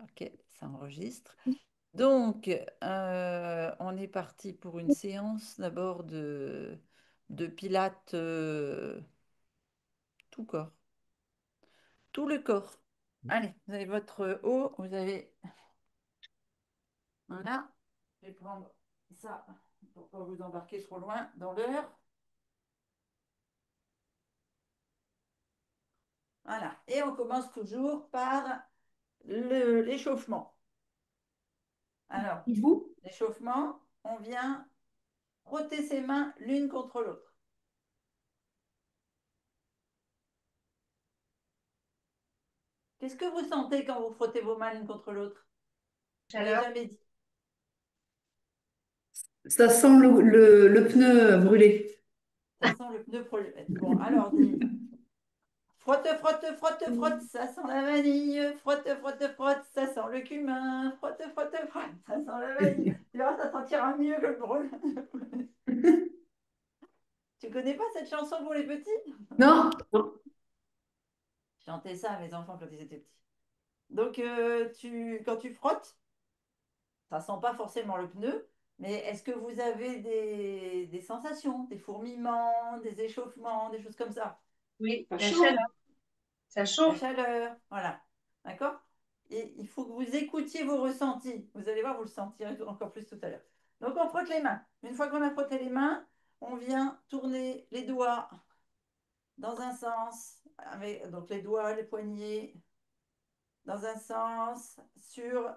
Ok, ça enregistre. Donc, on est parti pour une séance d'abord de pilates tout corps, tout le corps. Allez, vous avez votre haut, vous avez... Voilà, je vais prendre ça pour pas vous embarquer trop loin dans l'heure. Voilà, et on commence toujours par l'échauffement. Alors, Vous? l'échauffement, on vient frotter ses mains l'une contre l'autre. Qu'est-ce que vous sentez quand vous frottez vos mains l'une contre l'autre? Je ne l'ai Chaleur. jamais dit. Ça sent le pneu brûlé. Ça sent le pneu projet. Bon, alors dis frotte, frotte, frotte, frotte, ça sent la vanille. Frotte, frotte, frotte, ça sent le cumin. Frotte, frotte, frotte, ça sent la vanille. Tu vois, ça sentira mieux que le brûle. Tu connais pas cette chanson pour les petits? Non? Je chantais ça à mes enfants quand ils étaient petits. Donc, quand tu frottes, ça sent pas forcément le pneu, mais est-ce que vous avez des sensations, des fourmillements, des échauffements, des choses comme ça? Oui, Ça la chauffe, chaleur. Ça la chauffe. chaleur, voilà. D'accord? Et il faut que vous écoutiez vos ressentis. Vous allez voir, vous le sentirez encore plus tout à l'heure. Donc, on frotte les mains. Une fois qu'on a frotté les mains, on vient tourner les doigts dans un sens, avec donc les doigts, les poignets, dans un sens, sur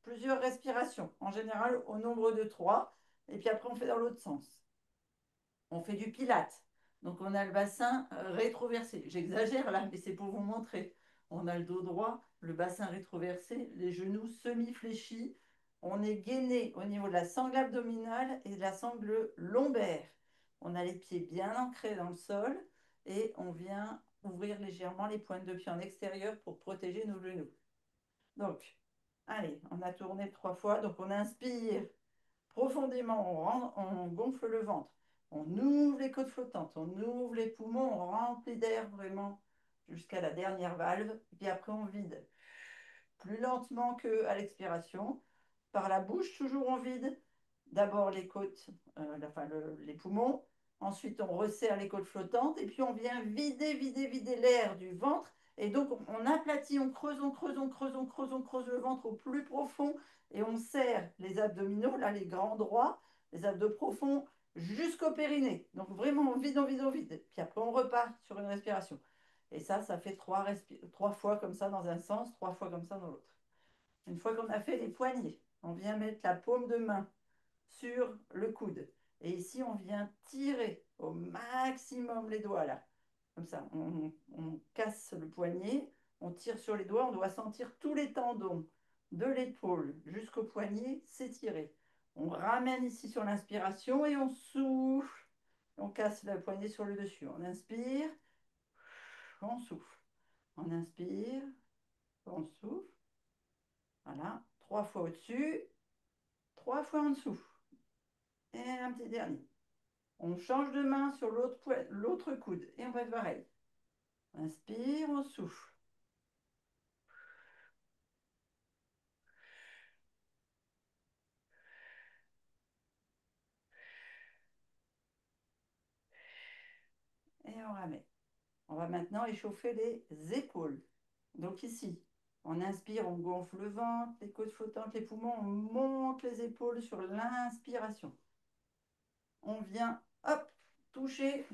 plusieurs respirations, en général au nombre de trois, et puis après on fait dans l'autre sens. On fait du pilate, donc on a le bassin rétroversé. J'exagère là, mais c'est pour vous montrer. On a le dos droit, le bassin rétroversé, les genoux semi-fléchis. On est gainé au niveau de la sangle abdominale et de la sangle lombaire. On a les pieds bien ancrés dans le sol et on vient ouvrir légèrement les pointes de pied en extérieur pour protéger nos genoux. Donc, allez, on a tourné trois fois. Donc, on inspire profondément, on gonfle le ventre, on ouvre les côtes flottantes, on ouvre les poumons, on remplit d'air vraiment jusqu'à la dernière valve. Et puis après, on vide plus lentement qu'à l'expiration. Par la bouche, toujours on vide. D'abord les côtes, les poumons. Ensuite, on resserre les côtes flottantes. Et puis, on vient vider, vider, vider l'air du ventre. Et donc, on aplatit, on creuse, on creuse, on creuse, on creuse, on creuse le ventre au plus profond. Et on serre les abdominaux, là, les grands droits, les abdos profonds, jusqu'au périnée. Donc, vraiment, on vide, on vide, on vide. Puis après, on repart sur une respiration. Et ça fait trois fois comme ça dans un sens, trois fois comme ça dans l'autre. Une fois qu'on a fait les poignets, on vient mettre la paume de main sur le coude. Et ici, on vient tirer au maximum les doigts là. Comme ça, on casse le poignet, on tire sur les doigts, on doit sentir tous les tendons de l'épaule jusqu'au poignet s'étirer. On ramène ici sur l'inspiration et on souffle. On casse le poignet sur le dessus. On inspire, on souffle. On inspire, on souffle. Voilà, trois fois au-dessus, trois fois en dessous. Et un petit dernier. On change de main sur l'autre coude et on fait pareil. Inspire, on souffle. Et on ramène. On va maintenant échauffer les épaules. Donc ici, on inspire, on gonfle le ventre, les côtes flottantes, les poumons, on monte les épaules sur l'inspiration. On vient, hop, toucher.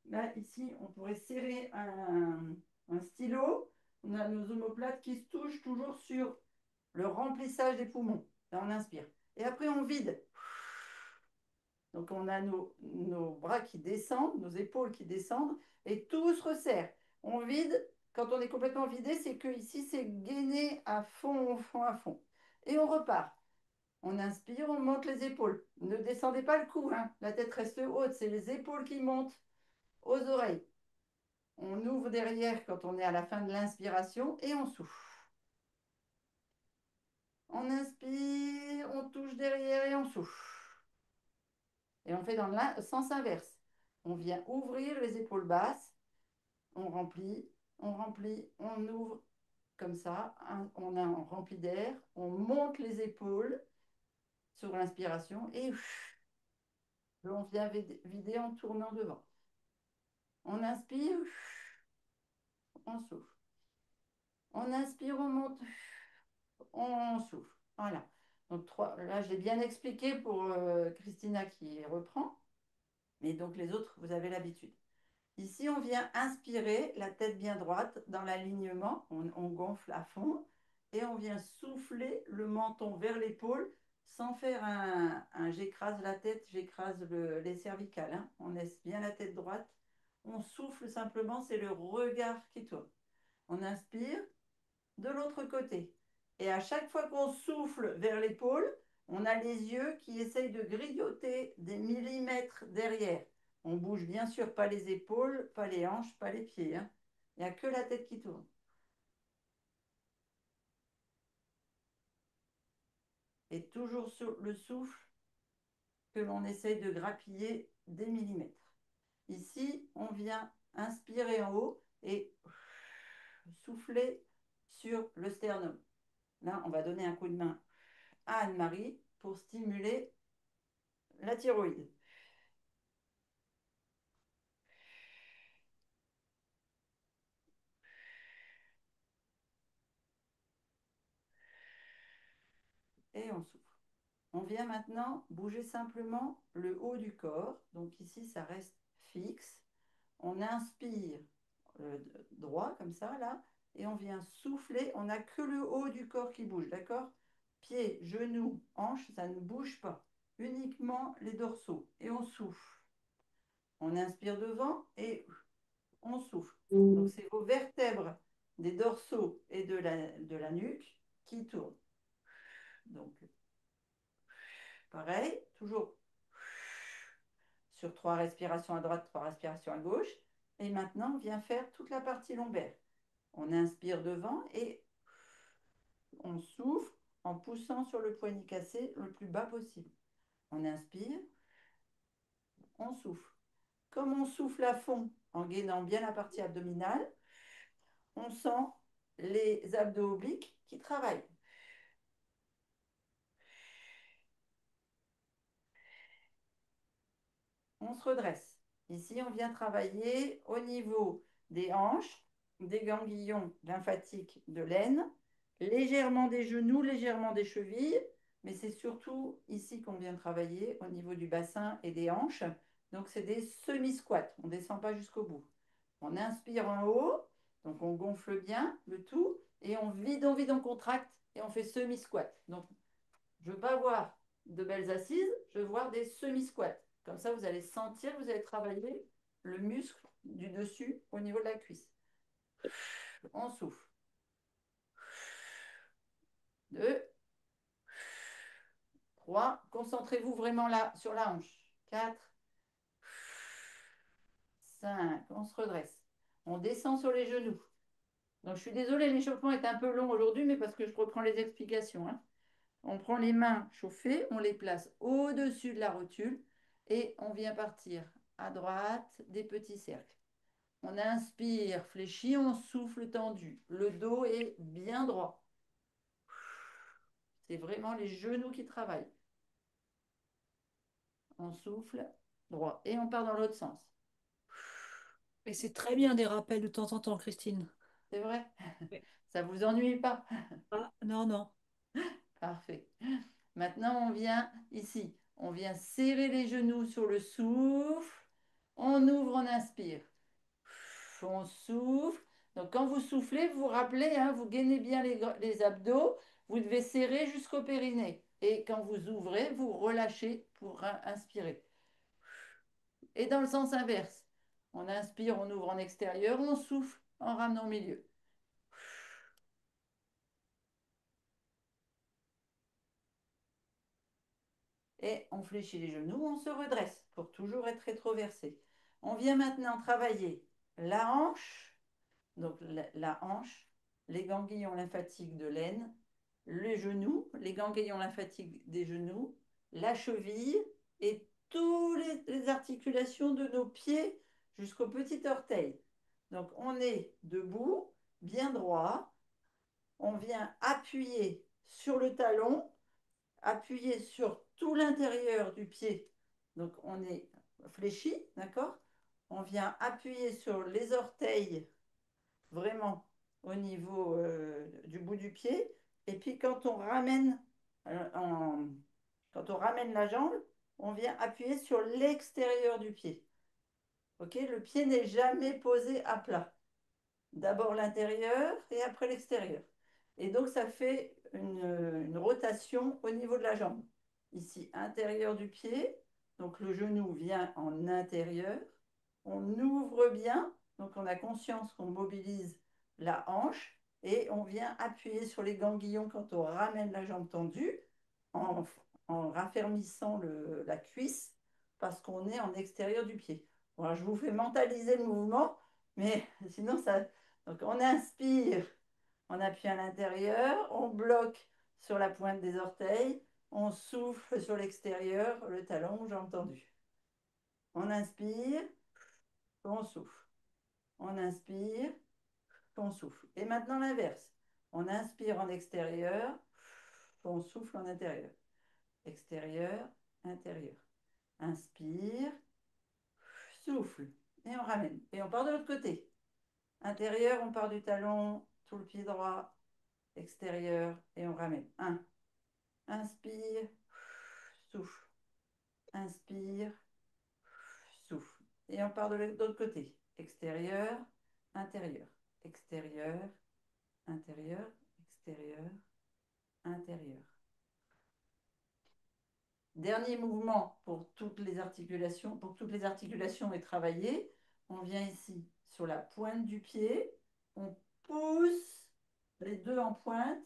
Là, ici, on pourrait serrer un stylo. On a nos omoplates qui se touchent toujours sur le remplissage des poumons. Là, on inspire. Et après, on vide. Donc, on a nos bras qui descendent, nos épaules qui descendent, et tout se resserre. On vide. Quand on est complètement vidé, c'est que ici, c'est gainé à fond, à fond, à fond. Et on repart. On inspire, on monte les épaules. Ne descendez pas le cou, hein. La tête reste haute. C'est les épaules qui montent aux oreilles. On ouvre derrière quand on est à la fin de l'inspiration et on souffle. On inspire, on touche derrière et on souffle. Et on fait dans le sens inverse. On vient ouvrir les épaules basses, on remplit, on ouvre comme ça, on a rempli d'air, on monte les épaules sur l'inspiration et on vient vider en tournant devant. On inspire, on souffle. On inspire, on monte, on souffle. Voilà. Donc, trois, là, j'ai bien expliqué pour Christina qui reprend, mais donc les autres, vous avez l'habitude. Ici, on vient inspirer, la tête bien droite dans l'alignement, on gonfle à fond et on vient souffler le menton vers l'épaule sans faire j'écrase la tête, j'écrase les cervicales, hein. On laisse bien la tête droite, on souffle simplement, c'est le regard qui tourne. On inspire de l'autre côté. Et à chaque fois qu'on souffle vers l'épaule, on a les yeux qui essayent de grignoter des millimètres derrière. On bouge bien sûr pas les épaules, pas les hanches, pas les pieds, hein. Il n'y a que la tête qui tourne. Et toujours sur le souffle que l'on essaye de grappiller des millimètres. Ici, on vient inspirer en haut et souffler sur le sternum. Là, on va donner un coup de main à Anne-Marie pour stimuler la thyroïde. Et on souffle. On vient maintenant bouger simplement le haut du corps. Donc ici, ça reste fixe. On inspire euh, droit comme ça, là, et on vient souffler. On n'a que le haut du corps qui bouge, d'accord? Pieds, genoux, hanches, ça ne bouge pas. Uniquement les dorsaux. Et on souffle. On inspire devant et on souffle. Donc c'est vos vertèbres des dorsaux et de la nuque qui tournent. Donc pareil, toujours sur trois respirations à droite, trois respirations à gauche. Et maintenant, on vient faire toute la partie lombaire. On inspire devant et on souffle en poussant sur le poignet cassé le plus bas possible. On inspire, on souffle. Comme on souffle à fond en gainant bien la partie abdominale, on sent les abdos obliques qui travaillent. On se redresse. Ici, on vient travailler au niveau des hanches, des ganglions lymphatiques de l'aine, légèrement des genoux, légèrement des chevilles, mais c'est surtout ici qu'on vient travailler au niveau du bassin et des hanches. Donc, c'est des semi-squats. On ne descend pas jusqu'au bout. On inspire en haut, donc on gonfle bien le tout, et on vide, on contracte, et on fait semi-squat. Donc, je ne veux pas voir de belles assises, je veux voir des semi-squats. Comme ça, vous allez sentir, vous allez travailler le muscle du dessus au niveau de la cuisse. On souffle. 2, 3. Concentrez-vous vraiment là, sur la hanche. 4, 5. On se redresse. On descend sur les genoux. Donc, je suis désolée, l'échauffement est un peu long aujourd'hui, mais parce que je reprends les explications, hein. On prend les mains chauffées, on les place au-dessus de la rotule et on vient partir à droite des petits cercles. On inspire, fléchi, on souffle tendu. Le dos est bien droit. C'est vraiment les genoux qui travaillent. On souffle droit et on part dans l'autre sens. Et c'est très bien des rappels de temps en temps, Christine. C'est vrai? Oui. Ça vous ennuie pas? Ah, non, non. Parfait. Maintenant, on vient ici. On vient serrer les genoux sur le souffle. On ouvre, on inspire. On souffle. Donc, quand vous soufflez, vous vous rappelez, hein, vous gainez bien les abdos. Vous devez serrer jusqu'au périnée. Et quand vous ouvrez, vous relâchez pour inspirer. Et dans le sens inverse, on inspire, on ouvre en extérieur, on souffle en ramenant au milieu. Et on fléchit les genoux, on se redresse pour toujours être rétroversé. On vient maintenant travailler la hanche, donc la hanche, les ganglions lymphatiques de l'aine, les genoux, les ganglions lymphatiques des genoux, la cheville et toutes les articulations de nos pieds jusqu'au petit orteil. Donc on est debout, bien droit, on vient appuyer sur le talon, appuyer sur tout l'intérieur du pied. Donc on est fléchi, d'accord? On vient appuyer sur les orteils vraiment au niveau du bout du pied. Et puis euh, quand on ramène la jambe, on vient appuyer sur l'extérieur du pied. Ok? Le pied n'est jamais posé à plat. D'abord l'intérieur et après l'extérieur. Et donc, ça fait une rotation au niveau de la jambe. Ici, intérieur du pied. Donc, le genou vient en intérieur. On ouvre bien. Donc, on a conscience qu'on mobilise la hanche. Et on vient appuyer sur les ganglions quand on ramène la jambe tendue en, en raffermissant la cuisse parce qu'on est en extérieur du pied. Voilà, je vous fais mentaliser le mouvement, mais sinon, ça, donc on inspire, on appuie à l'intérieur, on bloque sur la pointe des orteils, on souffle sur l'extérieur, le talon, j'ai entendu. On inspire, on souffle. On inspire, on souffle. Et maintenant l'inverse. On inspire en extérieur, on souffle en intérieur. Extérieur, intérieur. Inspire, souffle. Et on ramène. Et on part de l'autre côté. Intérieur, on part du talon, tout le pied droit, extérieur, et on ramène. Un. Inspire, souffle. Inspire, souffle. Et on part de l'autre côté. Extérieur, intérieur. Extérieur, intérieur, extérieur, intérieur. Dernier mouvement pour toutes les articulations. Pour que toutes les articulations aient travaillé, on vient ici sur la pointe du pied. On pousse les deux en pointe.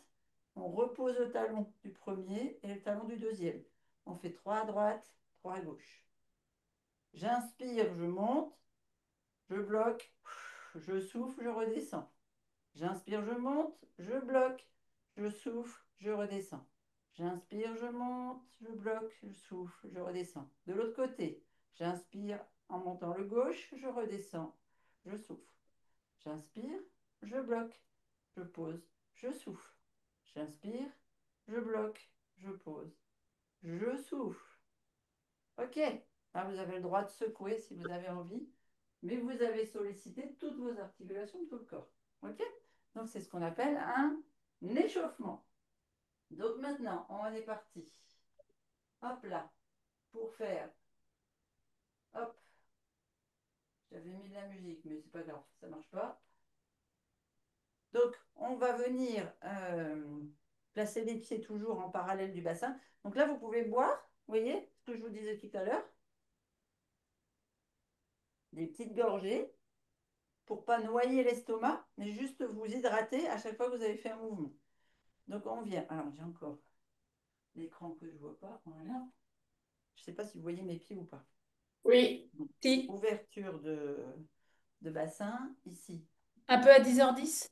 On repose le talon du premier et le talon du deuxième. On fait 3 à droite, 3 à gauche. J'inspire, je monte, je bloque, je souffle, je redescends. J'inspire, je monte, je bloque, je souffle, je redescends. J'inspire, je monte, je bloque, je souffle, je redescends. De l'autre côté, j'inspire en montant le gauche, je redescends, je souffle. J'inspire, je bloque, je pose, je souffle. J'inspire, je bloque, je pose, je souffle. Ok, là, vous avez le droit de secouer si vous avez envie, mais vous avez sollicité toutes vos articulations de tout le corps. Ok? Donc, c'est ce qu'on appelle un échauffement. Donc, maintenant, on est parti. Hop là, pour faire. Hop, j'avais mis de la musique, mais c'est pas grave, ça marche pas. Donc, on va venir placer les pieds toujours en parallèle du bassin. Donc là, vous pouvez boire, vous voyez ce que je vous disais tout à l'heure, des petites gorgées pour pas noyer l'estomac, mais juste vous hydrater à chaque fois que vous avez fait un mouvement. Donc on vient. Alors j'ai encore l'écran que je ne vois pas. Voilà. Je ne sais pas si vous voyez mes pieds ou pas. Oui, Donc, si. ouverture de bassin ici. Un peu à 10h10.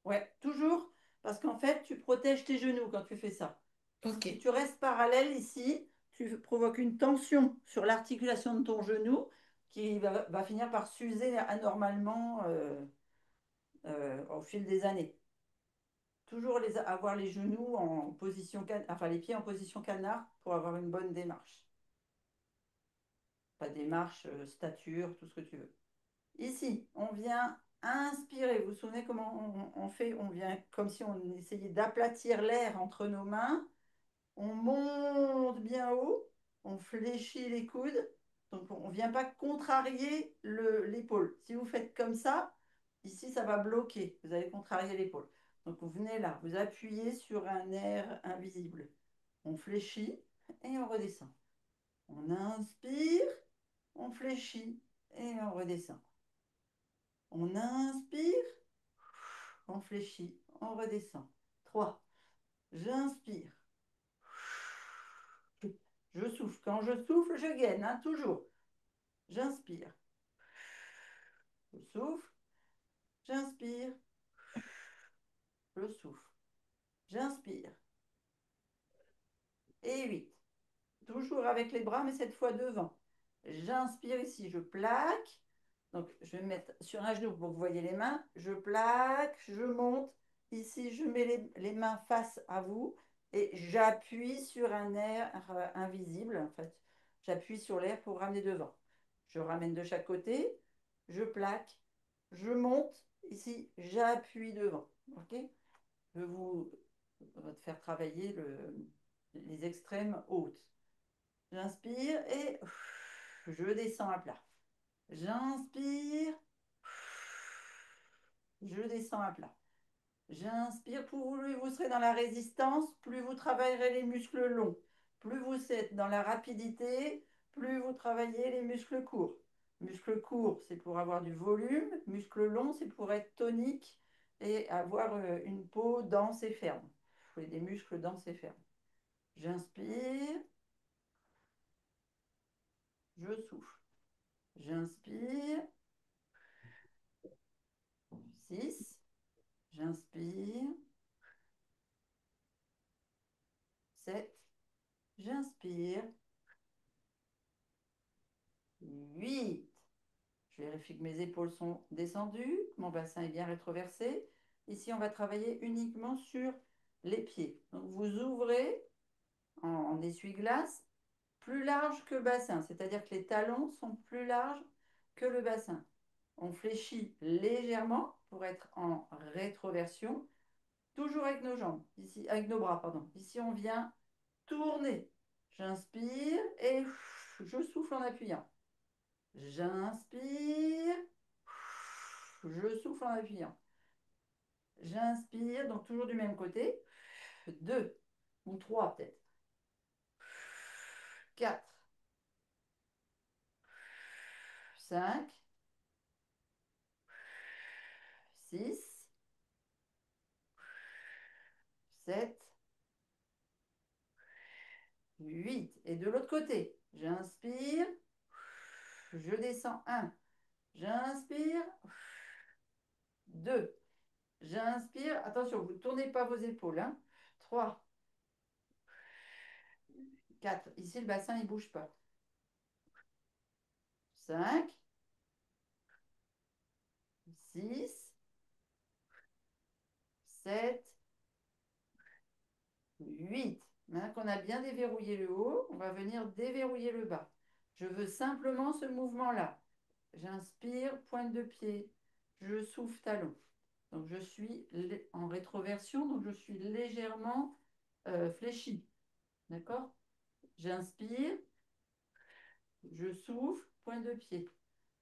Ouais, toujours parce qu'en fait tu protèges tes genoux quand tu fais ça. Ok. Si tu restes parallèle ici, tu provoques une tension sur l'articulation de ton genou qui va finir par s'user anormalement au fil des années. Toujours avoir les genoux en position, enfin les pieds en position canard pour avoir une bonne démarche. Pas démarche, stature, tout ce que tu veux. Ici, on vient inspirer. Vous vous souvenez comment on fait? On vient comme si on essayait d'aplatir l'air entre nos mains. On monte bien haut, on fléchit les coudes. Donc on ne vient pas contrarier l'épaule. Si vous faites comme ça, ici, ça va bloquer. Vous allez contrarier l'épaule. Donc vous venez là, vous appuyez sur un nerf invisible. On fléchit et on redescend. On inspire, on fléchit et on redescend. On inspire, on fléchit, on redescend. 3. J'inspire. Je souffle. Quand je souffle, je gaine, hein, toujours. J'inspire. Je souffle. J'inspire. Je souffle. J'inspire. Et 8. Toujours avec les bras, mais cette fois devant. J'inspire ici, je plaque. Donc, je vais me mettre sur un genou pour que vous voyez les mains. Je plaque, je monte Ici, je mets les mains face à vous et j'appuie sur un air invisible. En fait, j'appuie sur l'air pour ramener devant. Je ramène de chaque côté, je plaque, je monte. Ici, j'appuie devant. OK? Je vais vous faire travailler les extrêmes hautes. J'inspire et je descends à plat. J'inspire, je descends à plat. J'inspire, plus vous serez dans la résistance, plus vous travaillerez les muscles longs. Plus vous êtes dans la rapidité, plus vous travaillez les muscles courts. Muscles courts, c'est pour avoir du volume. Muscles longs, c'est pour être tonique et avoir une peau dense et ferme. Il faut des muscles denses et fermes. J'inspire, je souffle. J'inspire, 6. J'inspire, 7. J'inspire, 8. Je vérifie que mes épaules sont descendues, que mon bassin est bien rétroversé. Ici, on va travailler uniquement sur les pieds. Donc, vous ouvrez en essuie-glace plus large que le bassin, c'est-à-dire que les talons sont plus larges que le bassin. On fléchit légèrement pour être en rétroversion, toujours avec nos jambes, ici, avec nos bras, pardon. Ici, on vient tourner. J'inspire et je souffle en appuyant. J'inspire, je souffle en appuyant. J'inspire, donc toujours du même côté. 2 ou 3 peut-être. 4, 5, 6, 7, 8. Et de l'autre côté, j'inspire, je descends 1. J'inspire, 2. J'inspire, attention, vous ne tournez pas vos épaules. Hein. 3, 4. Ici, le bassin, il ne bouge pas. 5, 6, 7, 8. Maintenant qu'on a bien déverrouillé le haut, on va venir déverrouiller le bas. Je veux simplement ce mouvement-là. J'inspire, pointe de pied. Je souffle, talon. Donc je suis en rétroversion, donc je suis légèrement fléchi. D'accord? J'inspire, je souffle, pointe de pied.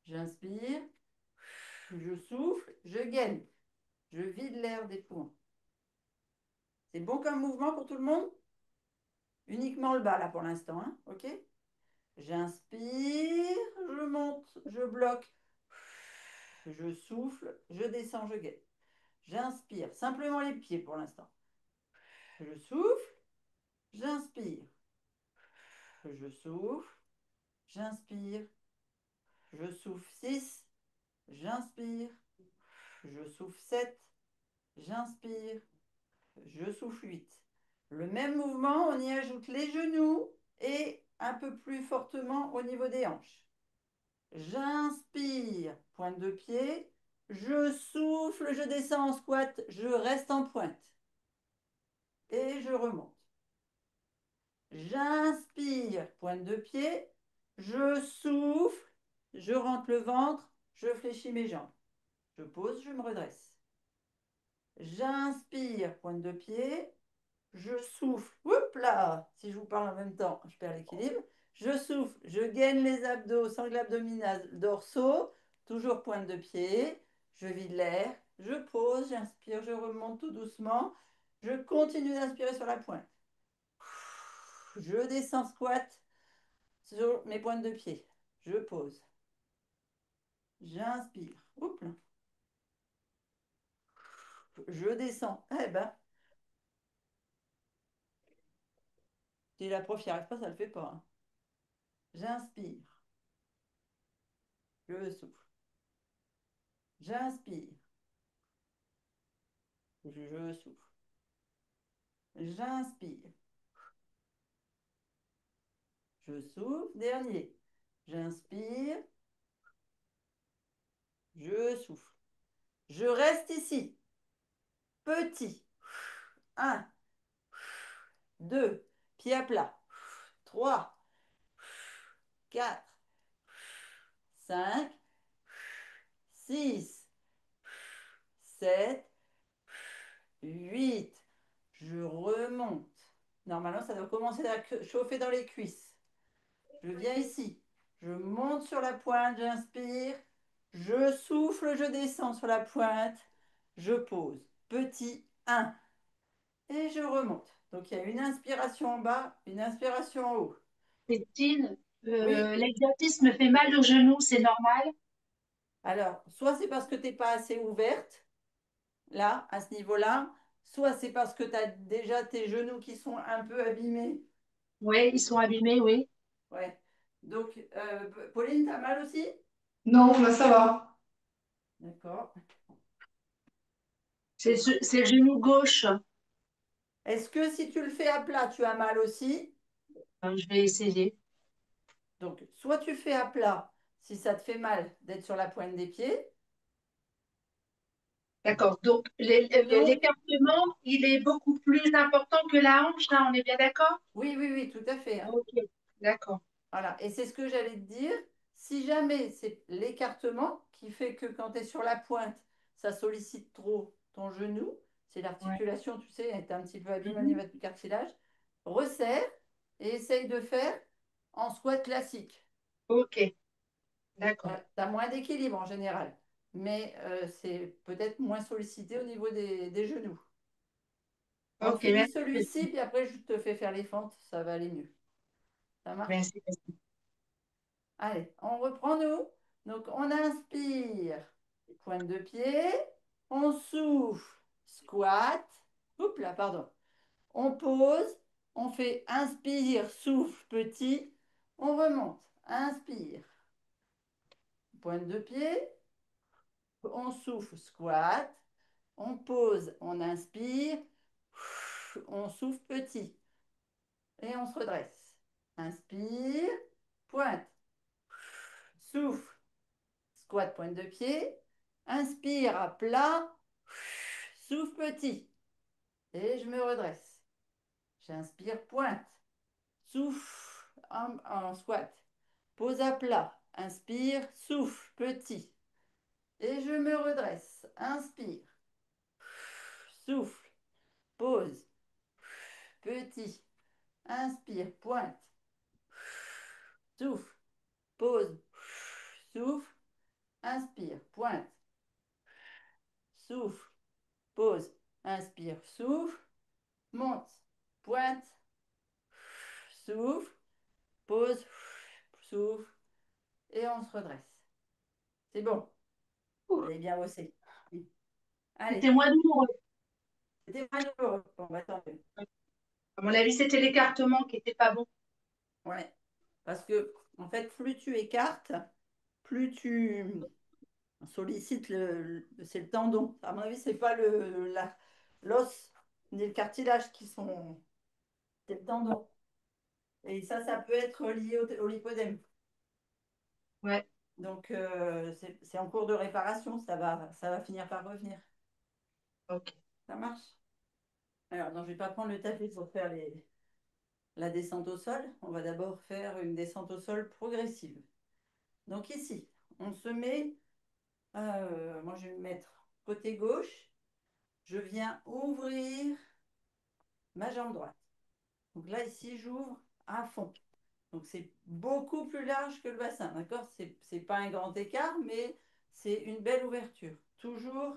J'inspire, je souffle, je gaine. Je vide l'air des poumons. C'est bon comme mouvement pour tout le monde? Uniquement le bas là pour l'instant, hein? OK? J'inspire, je monte, je bloque, je souffle, je descends, je gaine. J'inspire, simplement les pieds pour l'instant. Je souffle, j'inspire, je souffle, j'inspire, je souffle 6, j'inspire, je souffle 7, j'inspire, je souffle 8. Le même mouvement, on y ajoute les genoux et un peu plus fortement au niveau des hanches. J'inspire, pointe de pied. Je souffle, je descends en squat, je reste en pointe. Et je remonte. J'inspire, pointe de pied. Je souffle, je rentre le ventre, je fléchis mes jambes. Je pose, je me redresse. J'inspire, pointe de pied. Je souffle, hop là, si je vous parle en même temps, je perds l'équilibre. Je souffle, je gaine les abdos, sangle abdominal, dorsaux, toujours pointe de pied. Je vide l'air, je pose, j'inspire, je remonte tout doucement. Je continue d'inspirer sur la pointe. Je descends squat sur mes pointes de pied. Je pose. J'inspire. Oups là. Je descends. Eh ben, si la prof n'y arrive pas, ça ne le fait pas. Hein. J'inspire. Je souffle. J'inspire. Je souffle. J'inspire. Je souffle. Dernier. J'inspire. Je souffle. Je reste ici. petit. 1, 2, pied à plat. 3, 4, 5, 6, 7, 8. Je remonte. Normalement, ça doit commencer à chauffer dans les cuisses. Je viens ici. Je monte sur la pointe, j'inspire. Je souffle, je descends sur la pointe. Je pose. Petit 1. Et je remonte. Donc, il y a une inspiration en bas, une inspiration en haut. Christine, Oui. l'exercice me fait mal au genou, c'est normal? Alors, soit c'est parce que tu n'es pas assez ouverte, là, à ce niveau-là, soit c'est parce que tu as déjà tes genoux qui sont un peu abîmés. Oui, ils sont abîmés, oui. Ouais. Donc, Pauline, tu as mal aussi? Non, là, ça va. D'accord. C'est le genou gauche. Est-ce que si tu le fais à plat, tu as mal aussi? Je vais essayer. Donc, soit tu fais à plat, si ça te fait mal d'être sur la pointe des pieds. D'accord. Donc, Sinon, l'écartement, il est beaucoup plus important que la hanche, là, on est bien d'accord? oui, oui, oui, tout à fait, hein. Ok, d'accord. Voilà. Et c'est ce que j'allais te dire. Si jamais c'est l'écartement qui fait que quand tu es sur la pointe, ça sollicite trop ton genou, c'est Ouais. l'articulation, tu sais, est un petit peu abîmée au Mhm. niveau du cartilage, resserre et essaye de faire en squat classique. Ok, d'accord. Tu as moins d'équilibre en général, mais c'est peut-être moins sollicité au niveau des genoux. On Ok, finit merci, celui-ci, Christine. puis après je te fais faire les fentes, ça va aller mieux. Ça marche? Merci, Christine. Allez, on reprend nous. Donc on inspire, pointe de pied, on souffle, squat. Oups là, pardon. On pose, on fait inspire, souffle, petit, on remonte. Inspire, pointe de pied, on souffle, squat, on pose, on inspire, on souffle petit et on se redresse. Inspire, pointe, souffle, squat, pointe de pied, inspire à plat, souffle petit et je me redresse. J'inspire, pointe, souffle en squat, pose à plat, inspire, souffle petit et je me redresse. Inspire, souffle, pose, petit, inspire, pointe, souffle, pose, souffle, inspire, pointe, souffle, pose, inspire, souffle, monte, pointe, souffle, pose, souffle, et on se redresse. C'est bon, vous Ouh, avez bien bossé. c'était Allez, moins douloureux. c'était pas douloureux. Bon, bah, tant mieux. À mon avis, c'était l'écartement qui était pas bon. Ouais, parce que, en fait, plus tu écartes, plus tu sollicites c'est le tendon. À mon avis, c'est pas l'os ni le cartilage qui sont, c'est le tendon. Et ça peut être lié au lipodème. Ouais, Donc, c'est en cours de réparation, ça va finir par revenir. ok. Ça marche? Alors, non, je ne vais pas prendre le tapis pour faire la descente au sol. On va d'abord faire une descente au sol progressive. Donc ici, on se met, moi je vais me mettre côté gauche. Je viens ouvrir ma jambe droite. Donc là, ici, j'ouvre à fond. Donc c'est beaucoup plus large que le bassin, d'accord? C'est pas un grand écart, mais c'est une belle ouverture. Toujours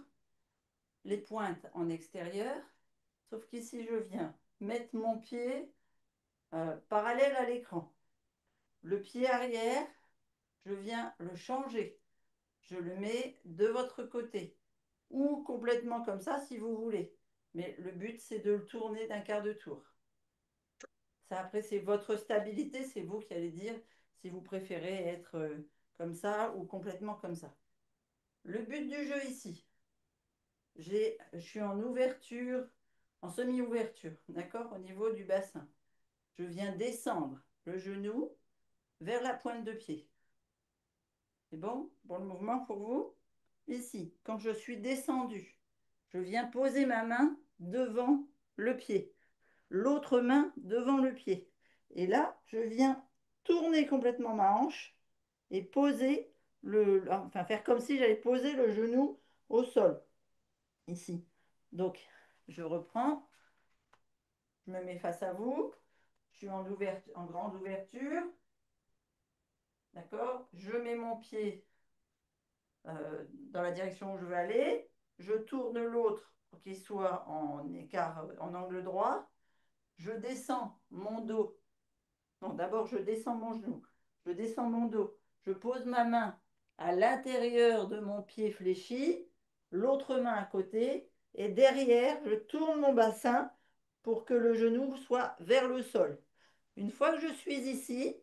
les pointes en extérieur, sauf qu'ici, je viens mettre mon pied parallèle à l'écran. Le pied arrière, je viens le changer. Je le mets de votre côté ou complètement comme ça si vous voulez. Mais le but, c'est de le tourner d'un quart de tour. Ça, après, c'est votre stabilité, c'est vous qui allez dire si vous préférez être comme ça ou complètement comme ça. Le but du jeu ici, je suis en ouverture, en semi-ouverture, d'accord, au niveau du bassin. Je viens descendre le genou vers la pointe de pied. C'est bon? Bon le mouvement pour vous? Ici, quand je suis descendu, je viens poser ma main devant le pied, l'autre main devant le pied. Et là, je viens tourner complètement ma hanche et poser enfin faire comme si j'allais poser le genou au sol, ici. Donc, je reprends, je me mets face à vous, je suis en grande ouverture, d'accord? Je mets mon pied dans la direction où je veux aller, je tourne l'autre pour qu'il soit en écart, en angle droit, je descends mon dos. Non, d'abord, je descends mon genou, je descends mon dos, je pose ma main à l'intérieur de mon pied fléchi, l'autre main à côté, et derrière, je tourne mon bassin pour que le genou soit vers le sol. Une fois que je suis ici,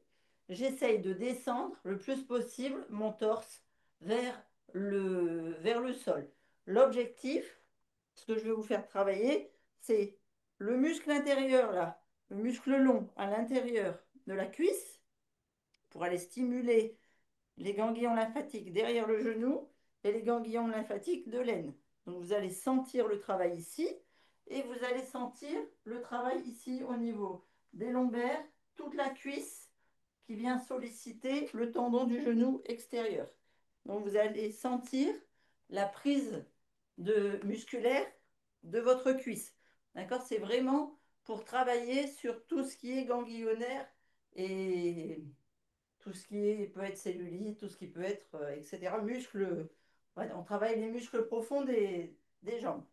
j'essaye de descendre le plus possible mon torse vers vers le sol. L'objectif, ce que je vais vous faire travailler, c'est le muscle intérieur là, le muscle long à l'intérieur de la cuisse pour aller stimuler les ganglions lymphatiques derrière le genou et les ganglions lymphatiques de l'aine. Donc vous allez sentir le travail ici et vous allez sentir le travail ici au niveau des lombaires, toute la cuisse qui vient solliciter le tendon du genou extérieur. Donc vous allez sentir la prise musculaire de votre cuisse. D'accord? C'est vraiment pour travailler sur tout ce qui est ganglionnaire et tout ce qui peut être cellulite, tout ce qui peut être, etc. Muscles. Ouais, on travaille les muscles profonds des jambes.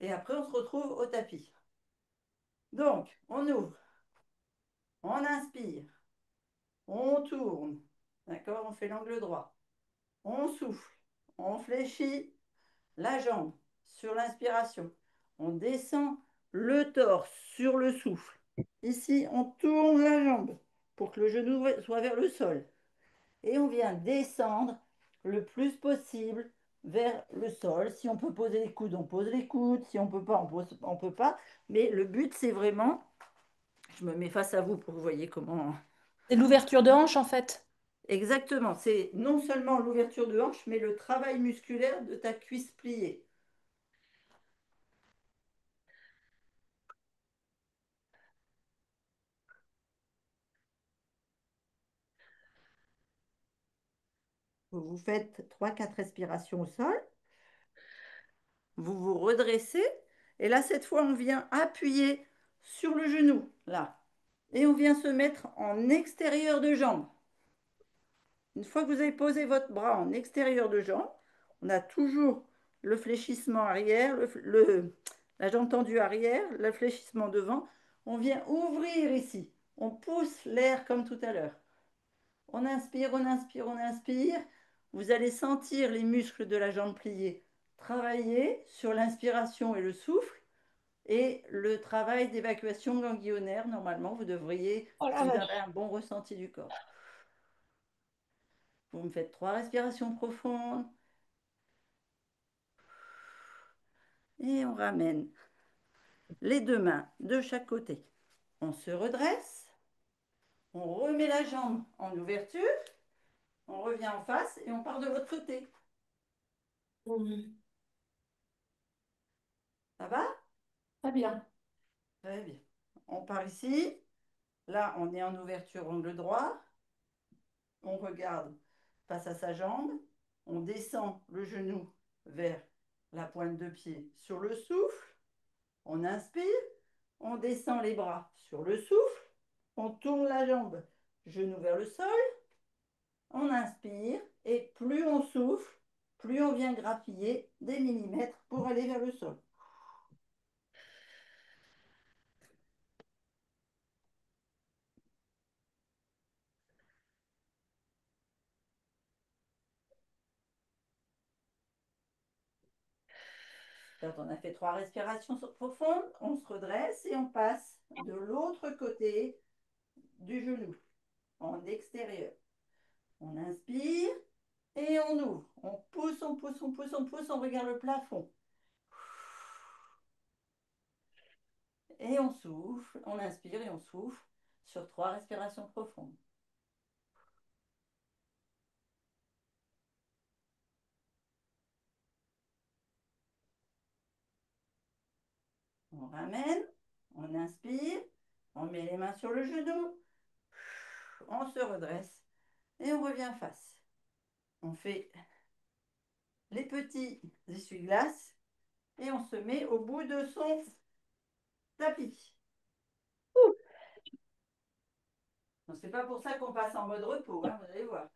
Et après, on se retrouve au tapis. Donc, on ouvre, on inspire, on tourne, d'accord? On fait l'angle droit. On souffle, on fléchit la jambe sur l'inspiration. On descend le torse sur le souffle. Ici, on tourne la jambe pour que le genou soit vers le sol. Et on vient descendre le plus possible vers le sol. Si on peut poser les coudes, on pose les coudes. Si on ne peut pas, on peut pas. Mais le but, c'est vraiment, je me mets face à vous pour que vous voyez comment. C'est l'ouverture de hanche en fait. Exactement, c'est non seulement l'ouverture de hanche, mais le travail musculaire de ta cuisse pliée. Vous faites 3-4 respirations au sol. Vous vous redressez. Et là, cette fois, on vient appuyer sur le genou, là. Et on vient se mettre en extérieur de jambe. Une fois que vous avez posé votre bras en extérieur de jambe, on a toujours le fléchissement arrière, la jambe tendue arrière, le fléchissement devant. On vient ouvrir ici. On pousse l'air comme tout à l'heure. On inspire, on inspire, on inspire. Vous allez sentir les muscles de la jambe pliée travailler sur l'inspiration et le souffle. Et le travail d'évacuation ganglionnaire, normalement, vous devriez, Oh la vous avez vache. un bon ressenti du corps. Vous me faites 3 respirations profondes. Et on ramène les deux mains de chaque côté. On se redresse. On remet la jambe en ouverture. On revient en face et on part de l'autre côté. Ça va? Très bien. Très bien. On part ici. Là, on est en ouverture angle droit. On regarde face à sa jambe. On descend le genou vers la pointe de pied sur le souffle. On inspire. On descend les bras sur le souffle. On tourne la jambe, genou vers le sol. On inspire et plus on souffle, plus on vient grappiller des millimètres pour aller vers le sol. Quand on a fait 3 respirations profondes, on se redresse et on passe de l'autre côté du genou, en extérieur. On inspire et on ouvre. On pousse, on pousse, on pousse, on pousse, on regarde le plafond. Et on souffle, on inspire et on souffle sur 3 respirations profondes. On ramène, on inspire, on met les mains sur le genou, on se redresse et on revient face. On fait les petits essuie-glaces et on se met au bout de son tapis. Ce n'est pas pour ça qu'on passe en mode repos, hein, vous allez voir.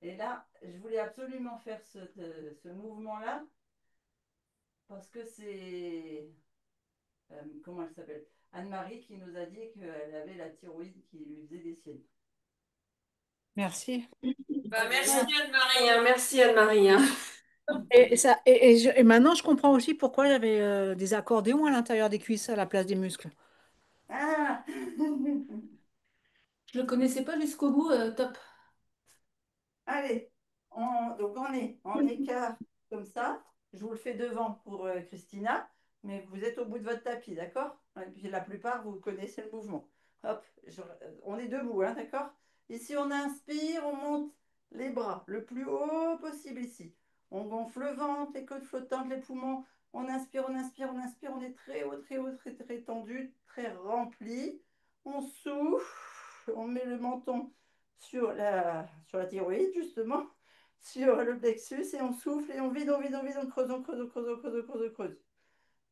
Et là, je voulais absolument faire ce mouvement-là parce que c'est, comment elle s'appelle? Anne-Marie qui nous a dit qu'elle avait la thyroïde qui lui faisait des siennes. Merci. Bah, merci Anne-Marie, hein, merci Anne-Marie, hein. Et maintenant, je comprends aussi pourquoi il y avait des accordéons à l'intérieur des cuisses à la place des muscles. Ah Je le connaissais pas jusqu'au bout, top. Allez, donc on est en écart comme ça. Je vous le fais devant pour Christina, mais vous êtes au bout de votre tapis, d'accord? Et puis la plupart, vous connaissez le mouvement. Hop, on est debout, hein, d'accord? Ici, on inspire, on monte les bras le plus haut possible ici. On gonfle le ventre, les côtes flottantes, les poumons. On inspire, on inspire, on inspire. On est très haut, très haut, très, très tendu, très rempli. On souffle, on met le menton sur la thyroïde, justement, sur le plexus, et on souffle, et on vide, on vide, on vide, on creuse, on creuse, on creuse, on creuse, on creuse, on creuse.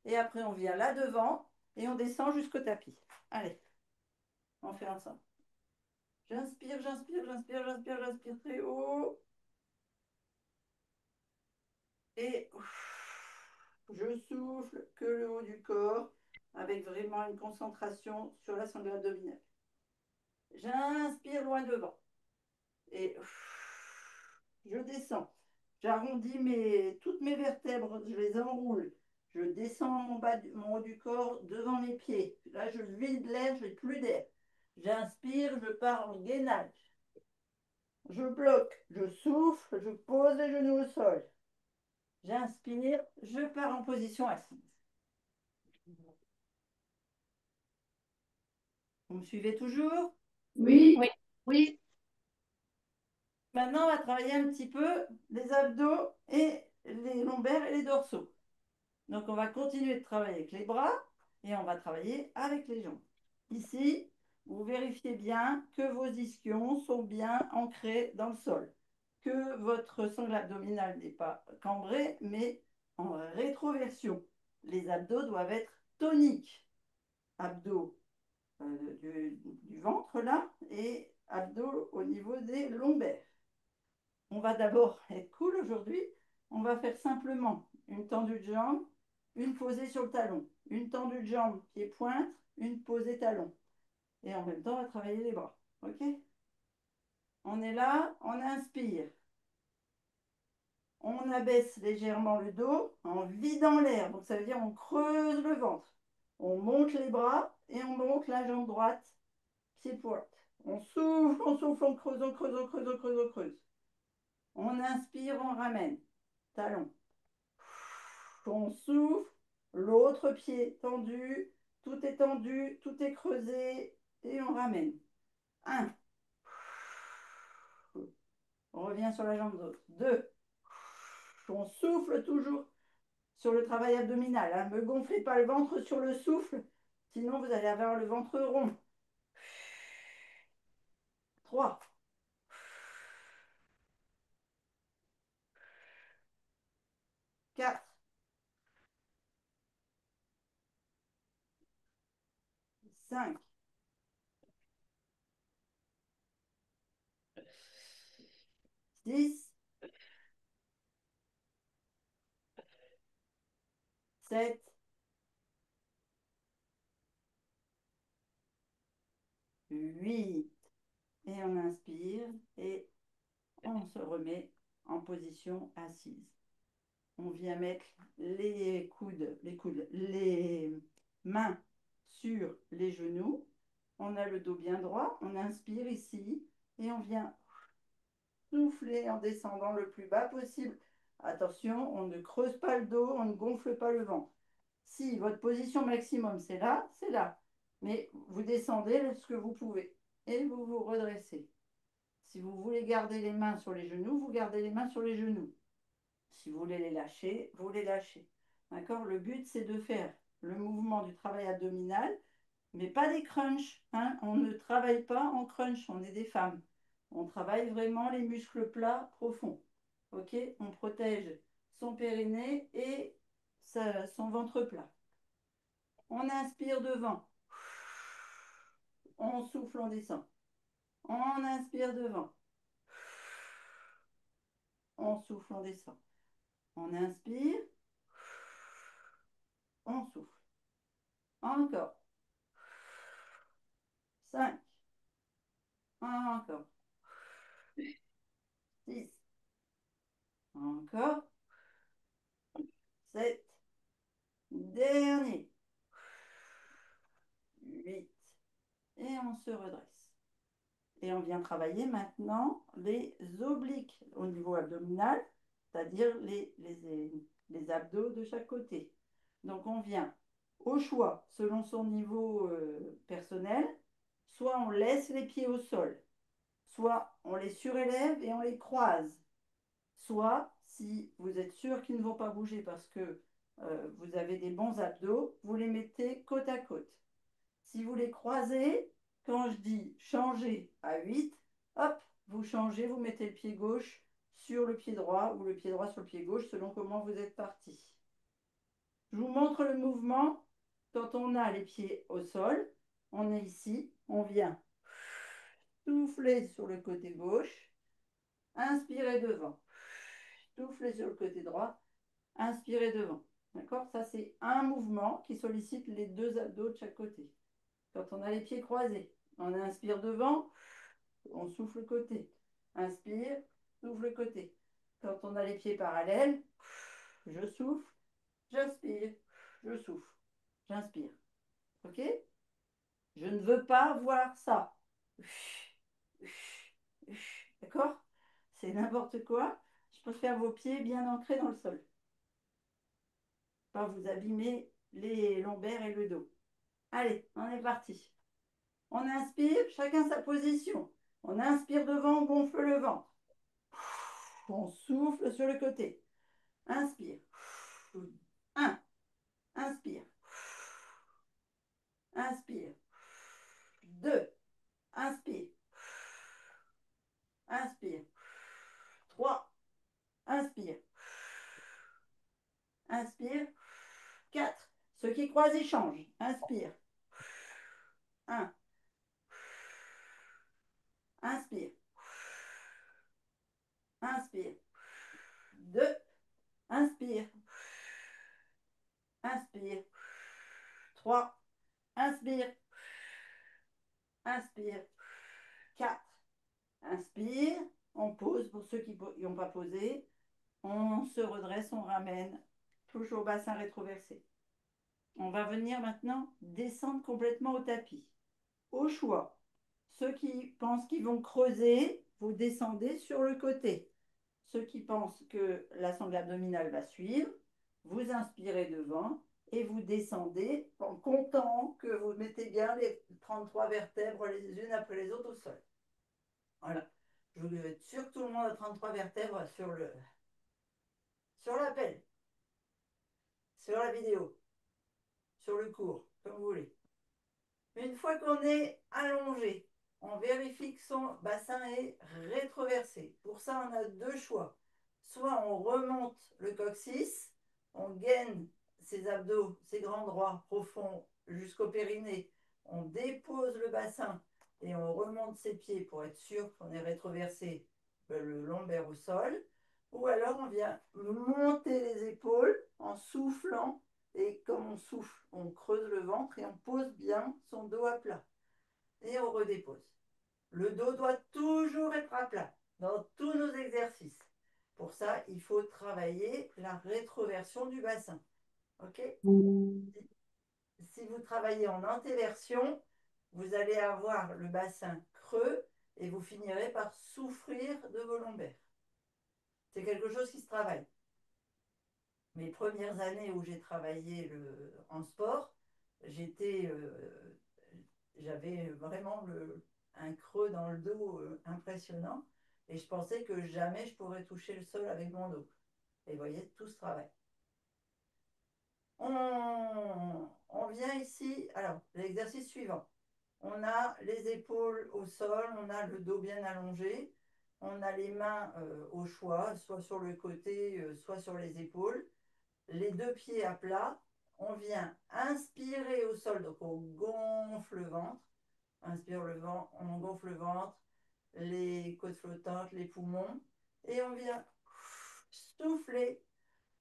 Et après, on vient là devant, et on descend jusqu'au tapis. Allez, on fait ensemble. J'inspire, j'inspire, j'inspire, j'inspire, j'inspire très haut. Et je souffle que le haut du corps, avec vraiment une concentration sur la sangle abdominale. J'inspire loin devant. Et je descends. J'arrondis toutes mes vertèbres, je les enroule. Je descends mon haut du corps devant mes pieds. Là, je vide l'air, je n'ai plus d'air. J'inspire, je pars en gainage. Je bloque, je souffle, je pose les genoux au sol. J'inspire, je pars en position assise. Vous me suivez toujours? Oui. Oui. Oui. Maintenant, on va travailler un petit peu les abdos et les lombaires et les dorsaux. Donc, on va continuer de travailler avec les bras et on va travailler avec les jambes. Ici, vous vérifiez bien que vos ischions sont bien ancrés dans le sol, que votre sangle abdominale n'est pas cambrée, mais en rétroversion. Les abdos doivent être toniques. Abdos du ventre là et abdos au niveau des lombaires. On va d'abord être cool aujourd'hui. On va faire simplement une tendue de jambe, une posée sur le talon, une tendue de jambe pied pointe, une posée talon. Et en même temps, on va travailler les bras. OK? On est là, on inspire. On abaisse légèrement le dos en vidant l'air. Donc ça veut dire on creuse le ventre. On monte les bras et on monte la jambe droite, pied pointe. On souffle, on souffle, on creuse, on creuse, on creuse, on creuse, on creuse. On inspire, on ramène. Talon. On souffle, l'autre pied tendu, tout est creusé et on ramène. 1. On revient sur la jambe droite. 2. On souffle toujours sur le travail abdominal. Hein. Ne gonflez pas le ventre sur le souffle, sinon vous allez avoir le ventre rond. 3. 4. 5. 6. 7. 8. Et on inspire et on se remet en position assise. On vient mettre les mains sur les genoux. On a le dos bien droit. On inspire ici et on vient souffler en descendant le plus bas possible. Attention, on ne creuse pas le dos, on ne gonfle pas le ventre. Si votre position maximum c'est là, c'est là. Mais vous descendez ce que vous pouvez et vous vous redressez. Si vous voulez garder les mains sur les genoux, vous gardez les mains sur les genoux. Si vous voulez les lâcher, vous les lâchez. D'accord? Le but, c'est de faire le mouvement du travail abdominal, mais pas des crunchs, hein. On ne travaille pas en crunch, on est des femmes. On travaille vraiment les muscles plats profonds. OK? On protège son périnée et son ventre plat. On inspire devant. On souffle, on descend. On inspire devant. On souffle, on descend. On inspire. On souffle. Encore. 5. Encore. 6. Encore. 7. Dernier. 8. Et on se redresse. Et on vient travailler maintenant les obliques au niveau abdominal, c'est-à-dire les abdos de chaque côté. Donc on vient au choix, selon son niveau personnel, soit on laisse les pieds au sol, soit on les surélève et on les croise, soit si vous êtes sûr qu'ils ne vont pas bouger parce que vous avez des bons abdos, vous les mettez côte à côte. Si vous les croisez, quand je dis changer à 8, hop, vous changez, vous mettez le pied gauche sur le pied droit ou le pied droit sur le pied gauche selon comment vous êtes parti. Je vous montre le mouvement. Quand on a les pieds au sol, on est ici, on vient souffler sur le côté gauche, inspirer devant, souffler sur le côté droit, inspirer devant. D'accord? Ça, c'est un mouvement qui sollicite les deux abdos de chaque côté. Quand on a les pieds croisés, on inspire devant, on souffle le côté. Inspire, souffle le côté. Quand on a les pieds parallèles, je souffle, j'inspire, je souffle, j'inspire. OK? Je ne veux pas voir ça. D'accord? C'est n'importe quoi. Je préfère vos pieds bien ancrés dans le sol. Pas vous abîmer les lombaires et le dos. Allez, on est parti. On inspire, chacun sa position. On inspire devant, on gonfle le ventre. On souffle sur le côté. Inspire. 1. Inspire. Inspire. 2. Inspire. Inspire. 3. Inspire. Inspire. 4. Ceux qui croisent, ils changent. Inspire. 1. Inspire. Inspire. 2. Inspire. Inspire. 3. Inspire. Inspire. 4. Inspire. On pose pour ceux qui n'ont pas posé. On se redresse, on ramène. Toujours bassin rétroversé. On va venir maintenant descendre complètement au tapis. Au choix. Ceux qui pensent qu'ils vont creuser, vous descendez sur le côté. Ceux qui pensent que la sangle abdominale va suivre, vous inspirez devant et vous descendez en comptant que vous mettez bien les 33 vertèbres les unes après les autres au sol. Voilà. Je veux être sûr que tout le monde a 33 vertèbres sur l'appel, sur la vidéo, sur le cours, comme vous voulez. Une fois qu'on est allongé, on vérifie que son bassin est rétroversé. Pour ça, on a deux choix. Soit on remonte le coccyx, on gaine ses abdos, ses grands droits profonds jusqu'au périnée, on dépose le bassin et on remonte ses pieds pour être sûr qu'on est rétroversé le lombaire au sol. Ou alors on vient monter les épaules en soufflant et comme on souffle, on creuse le ventre et on pose bien son dos à plat. Et on redépose. Le dos doit toujours être à plat dans tous nos exercices. Pour ça, il faut travailler la rétroversion du bassin. OK? Si vous travaillez en antéversion, vous allez avoir le bassin creux et vous finirez par souffrir de vos lombaires. C'est quelque chose qui se travaille. Mes premières années où j'ai travaillé en sport, j'avais vraiment un creux dans le dos impressionnant et je pensais que jamais je pourrais toucher le sol avec mon dos. Et vous voyez, tout ce travail. On vient ici. Alors, l'exercice suivant. On a les épaules au sol, on a le dos bien allongé, on a les mains au choix, soit sur le côté, soit sur les épaules, les deux pieds à plat. On vient inspirer au sol, donc on gonfle le ventre, inspire le vent, on gonfle le ventre, les côtes flottantes, les poumons, et on vient souffler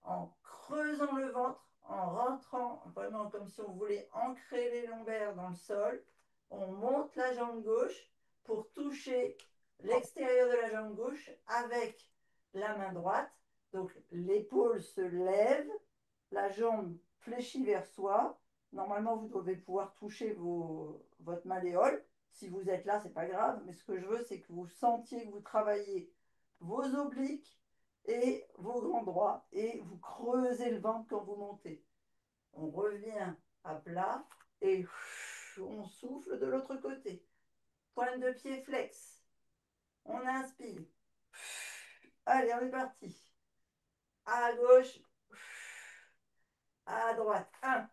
en creusant le ventre, en rentrant vraiment comme si on voulait ancrer les lombaires dans le sol. On monte la jambe gauche pour toucher l'extérieur de la jambe gauche avec la main droite. Donc l'épaule se lève, la jambe fléchit vers soi. Normalement, vous devez pouvoir toucher votre malléole. Si vous êtes là, c'est pas grave. Mais ce que je veux, c'est que vous sentiez que vous travaillez vos obliques et vos grands droits et vous creusez le ventre quand vous montez. On revient à plat et on souffle de l'autre côté. Pointe de pied flex. On inspire. Allez, on est parti. À gauche, à droite. 1.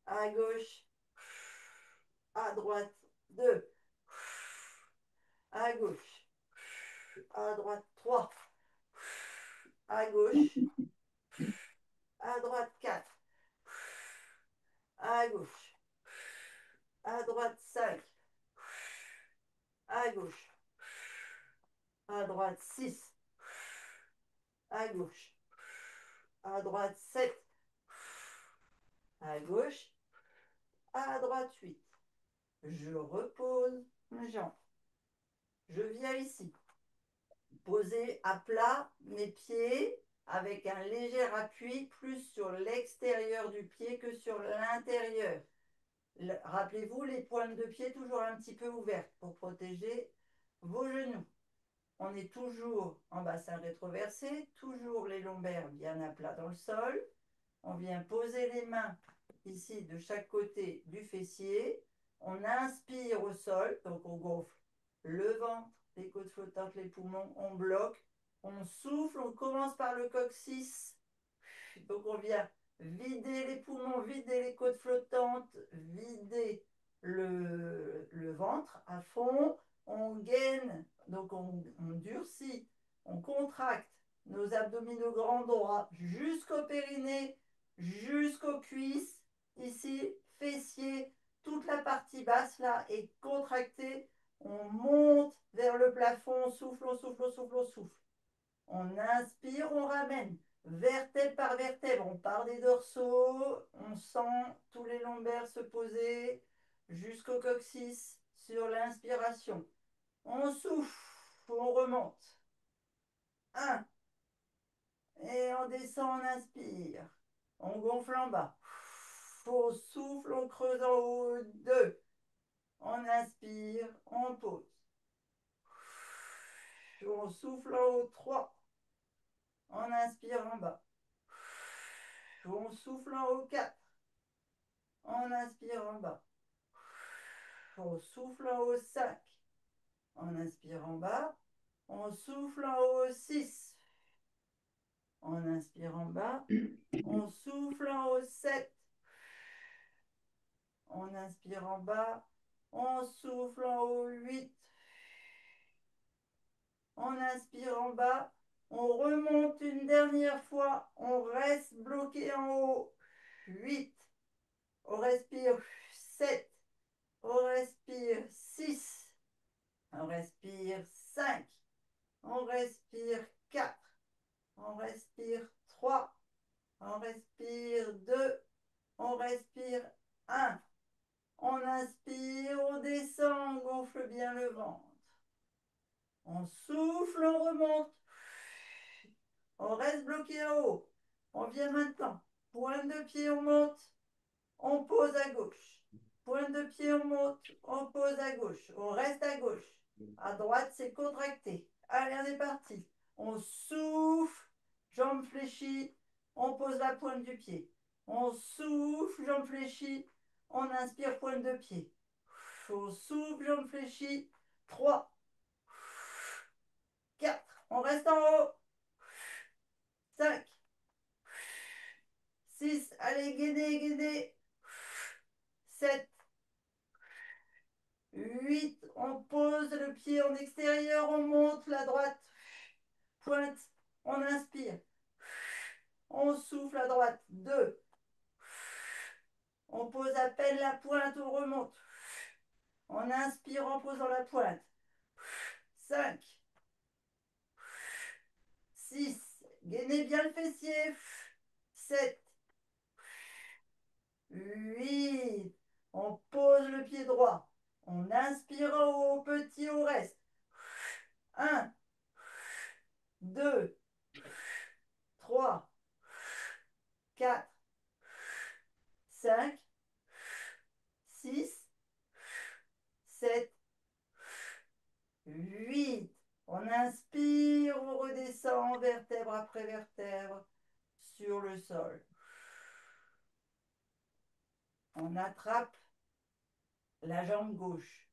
À gauche, à droite. 2. À gauche, à droite. 3. À gauche, à droite. 4. À gauche, à droite. 5. À gauche, à droite. 6. À gauche, à droite. 7. À gauche, à droite. 8. Je repose mes jambes. Je viens ici. Poser à plat mes pieds avec un léger appui plus sur l'extérieur du pied que sur l'intérieur. Rappelez-vous les pointes de pied toujours un petit peu ouvertes pour protéger vos genoux. On est toujours en bassin rétroversé, toujours les lombaires bien à plat dans le sol. On vient poser les mains ici de chaque côté du fessier. On inspire au sol, donc on gonfle le ventre, les côtes flottantes, les poumons, on bloque. On souffle, on commence par le coccyx. Donc on vient vider les poumons, vider les côtes flottantes, vider le ventre à fond. On gaine, donc on durcit, on contracte nos abdominaux grands droits jusqu'au périnée, jusqu'aux cuisses. Ici, fessiers, toute la partie basse là est contractée. On monte vers le plafond, on souffle, on souffle, on souffle, on souffle. On inspire, on ramène vertèbre par vertèbre. On part des dorsaux, on sent tous les lombaires se poser jusqu'au coccyx sur l'inspiration. On souffle, on remonte. 1. Et on descend, on inspire. On gonfle en bas. On souffle, on creuse en haut. 2. On inspire, on pose. On souffle en haut. 3. On inspire en bas. On souffle en haut. 4. On inspire en bas. On souffle en haut. 5. On inspire en bas. On souffle en haut. 6. On inspire en bas. On souffle en haut. 7. On inspire en bas. On souffle en haut. 8. On inspire en bas. On remonte une dernière fois. On reste bloqué en haut. 8. On respire. 7. On respire. 6. On respire. 5. On respire. 4. On respire. 3. On respire. 2. On respire. 1. On inspire, on descend, on gonfle bien le ventre. On souffle, on remonte. On reste bloqué en haut. On vient maintenant. Pointe de pied, on monte. On pose à gauche. Pointe de pied, on monte. On pose à gauche. On reste à gauche. À droite, c'est contracté. Allez, on est parti. On souffle, jambes fléchies. On pose la pointe du pied. On souffle, jambes fléchies. On inspire, pointe de pied. On souffle, jambes fléchies. 3, 4. On reste en haut. 5, gainez, gainez. 7, 8, on pose le pied en extérieur, on monte la droite. Pointe, on inspire. On souffle à droite. 2. On pose à peine la pointe, on remonte. On inspire en posant la pointe. 5, 6, gainez bien le fessier. 7, 8, on pose le pied droit. On inspire en haut, petit au reste. 1, 2, 3, 4, 5, 6, 7, 8. On inspire, on redescend vertèbre après vertèbre sur le sol. On attrape la jambe gauche.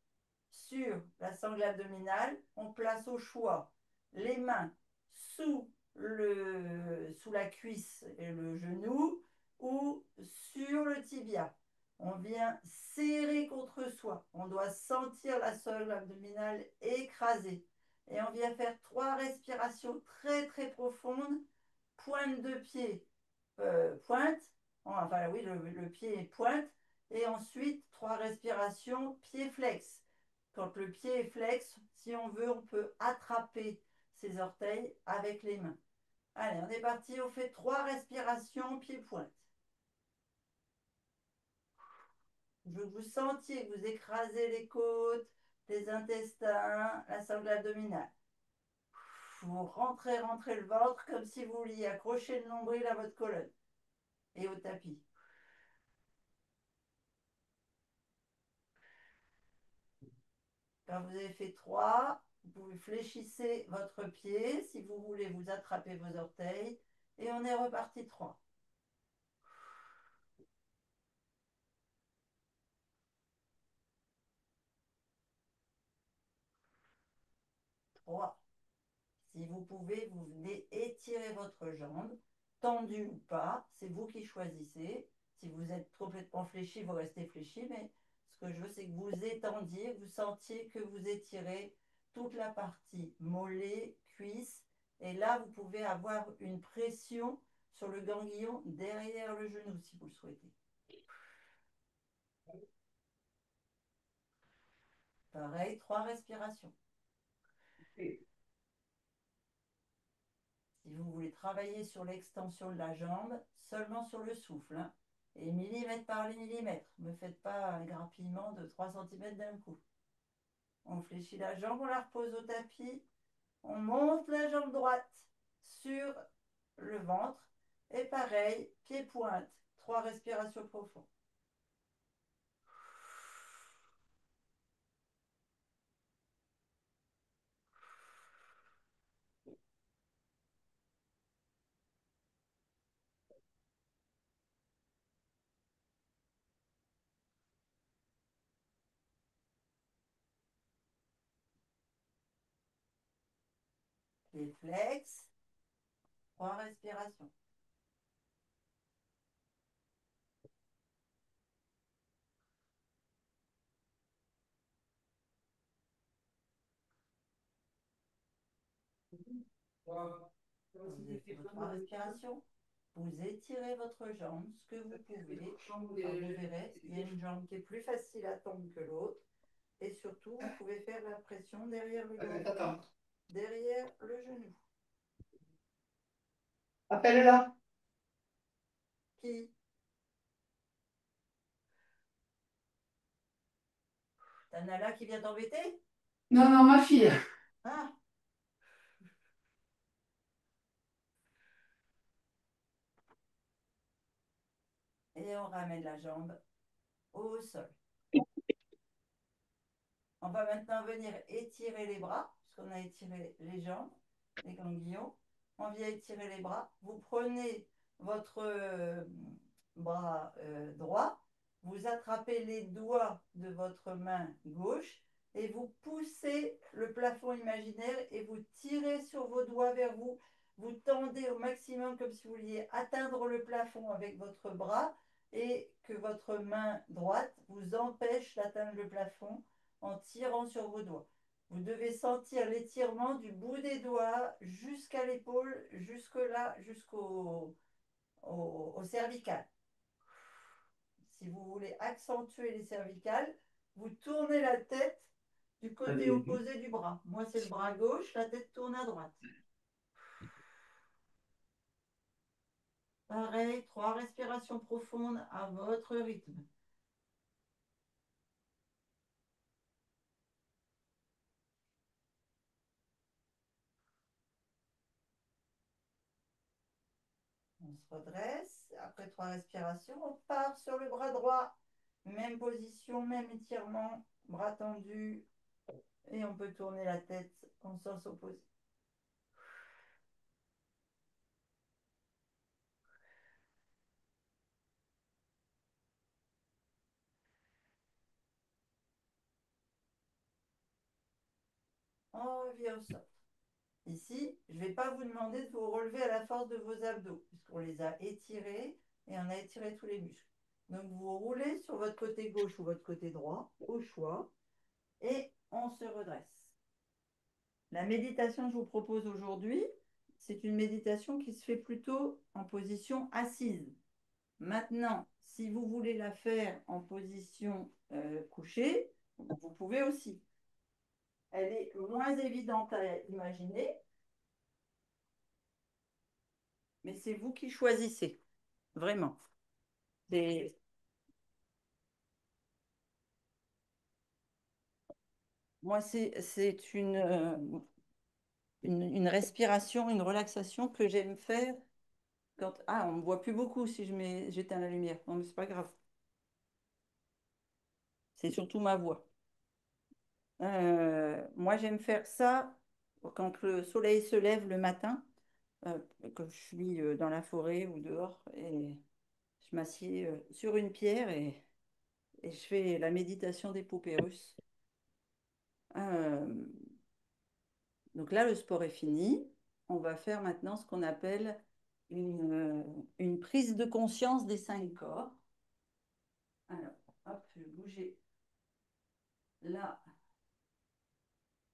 Sur la sangle abdominale, on place au choix les mains sous la cuisse et le genou ou sur le tibia. On vient serrer contre soi. On doit sentir la sangle abdominale écrasée. Et on vient faire 3 respirations très très profondes. Pointe de pied, pointe. Enfin oui, le pied pointe. Et ensuite, 3 respirations, pied flex. Quand le pied est flex, si on veut, on peut attraper ses orteils avec les mains. Allez, on est parti, on fait 3 respirations, pied-pointe. Je veux que vous sentiez que vous écrasez les côtes, les intestins, la sangle abdominale. Vous rentrez le ventre comme si vous vouliez accrocher le nombril à votre colonne et au tapis. Quand vous avez fait 3, vous pouvez fléchissez votre pied. Si vous voulez, vous attrapez vos orteils. Et on est reparti 3. 3. Si vous pouvez, vous venez étirer votre jambe, tendue ou pas, c'est vous qui choisissez. Si vous êtes complètement fléchi, vous restez fléchi, mais ce que je veux, c'est que vous étendiez, vous sentiez que vous étirez toute la partie mollet, cuisse, et là, vous pouvez avoir une pression sur le ganglion derrière le genou, si vous le souhaitez. Pareil, 3 respirations. Si vous voulez travailler sur l'extension de la jambe, seulement sur le souffle, hein, et millimètre par millimètre. Ne faites pas un grappillement de 3 cm d'un coup. On fléchit la jambe, on la repose au tapis. On monte la jambe droite sur le ventre. Et pareil, pied-pointe. 3 respirations profondes. Pied flex. 3 respirations. Vous avez fait vos 3 respirations. Vous étirez votre jambe, ce que vous pouvez. Alors vous verrez, il y a une jambe qui est plus facile à tendre que l'autre. Et surtout, vous pouvez faire la pression derrière le ganglion, derrière le genou. Appelle-la. Qui? T'as Nala qui vient t'embêter? Non, non, ma fille. Ah, et on ramène la jambe au sol. On va maintenant venir étirer les bras, puisqu'on a étiré les jambes, les ganglions. On vient étirer les bras. Vous prenez votre bras droit, vous attrapez les doigts de votre main gauche et vous poussez le plafond imaginaire et vous tirez sur vos doigts vers vous. Vous tendez au maximum comme si vous vouliez atteindre le plafond avec votre bras. et que votre main droite vous empêche d'atteindre le plafond en tirant sur vos doigts. Vous devez sentir l'étirement du bout des doigts jusqu'à l'épaule, jusque là, jusqu'au cervical. Si vous voulez accentuer les cervicales, vous tournez la tête du côté opposé du bras. Moi, c'est le bras gauche, la tête tourne à droite. Pareil, 3 respirations profondes à votre rythme. On se redresse. Après 3 respirations, on part sur le bras droit. Même position, même étirement, bras tendu. Et on peut tourner la tête en sens opposé. On revient au sol. Ici, je ne vais pas vous demander de vous relever à la force de vos abdos, puisqu'on les a étirés et on a étiré tous les muscles. Donc vous roulez sur votre côté gauche ou votre côté droit, au choix, et on se redresse. La méditation que je vous propose aujourd'hui, c'est une méditation qui se fait plutôt en position assise. Maintenant, si vous voulez la faire en position couchée, vous pouvez aussi. Elle est moins évidente à imaginer, mais c'est vous qui choisissez, vraiment. C'est- Moi, c'est une respiration, une relaxation que j'aime faire quand... Ah, on ne me voit plus beaucoup si j'éteins la lumière. Non, mais c'est pas grave. C'est surtout ma voix. Moi, j'aime faire ça quand le soleil se lève le matin, euh, quand je suis dans la forêt ou dehors, et je m'assieds sur une pierre et je fais la méditation des poupées russes. Euh, donc là, le sport est fini. On va faire maintenant ce qu'on appelle une prise de conscience des 5 corps. Alors, hop, je vais bouger la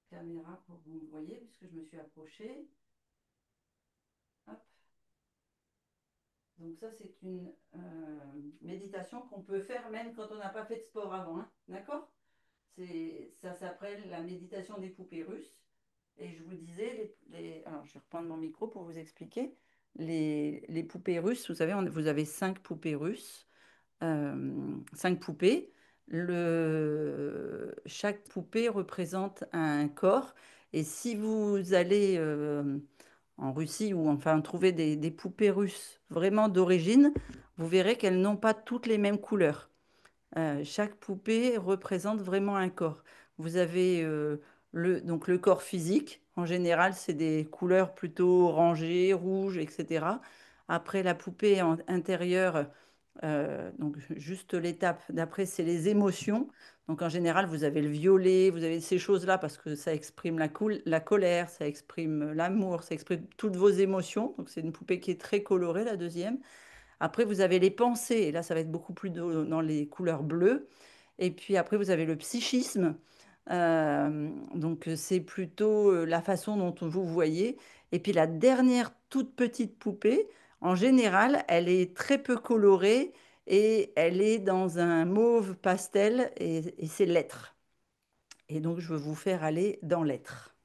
caméra pour que vous me voyez, puisque je me suis approchée. Hop. Donc ça, c'est une méditation qu'on peut faire même quand on n'a pas fait de sport avant, hein. D'accord? Ça s'appelle la méditation des poupées russes. Et je vous disais, alors je vais reprendre mon micro pour vous expliquer. Les poupées russes, vous savez, vous avez 5 poupées russes, 5 poupées. Chaque poupée représente un corps. Et si vous allez en Russie ou enfin trouver des poupées russes vraiment d'origine, vous verrez qu'elles n'ont pas toutes les mêmes couleurs. Chaque poupée représente vraiment un corps. Vous avez donc le corps physique. En général, c'est des couleurs plutôt orangées, rouges, etc. Après, la poupée intérieure, donc juste l'étape d'après, c'est les émotions. Donc en général, vous avez le violet, vous avez ces choses-là parce que ça exprime la colère, ça exprime l'amour, ça exprime toutes vos émotions. Donc c'est une poupée qui est très colorée, la deuxième. Après, vous avez les pensées, et là, ça va être beaucoup plus dans les couleurs bleues. Et puis après, vous avez le psychisme. Donc, c'est plutôt la façon dont vous voyez. Et puis, la dernière toute petite poupée, en général, elle est très peu colorée et elle est dans un mauve pastel et c'est l'être. Et donc, je veux vous faire aller dans l'être.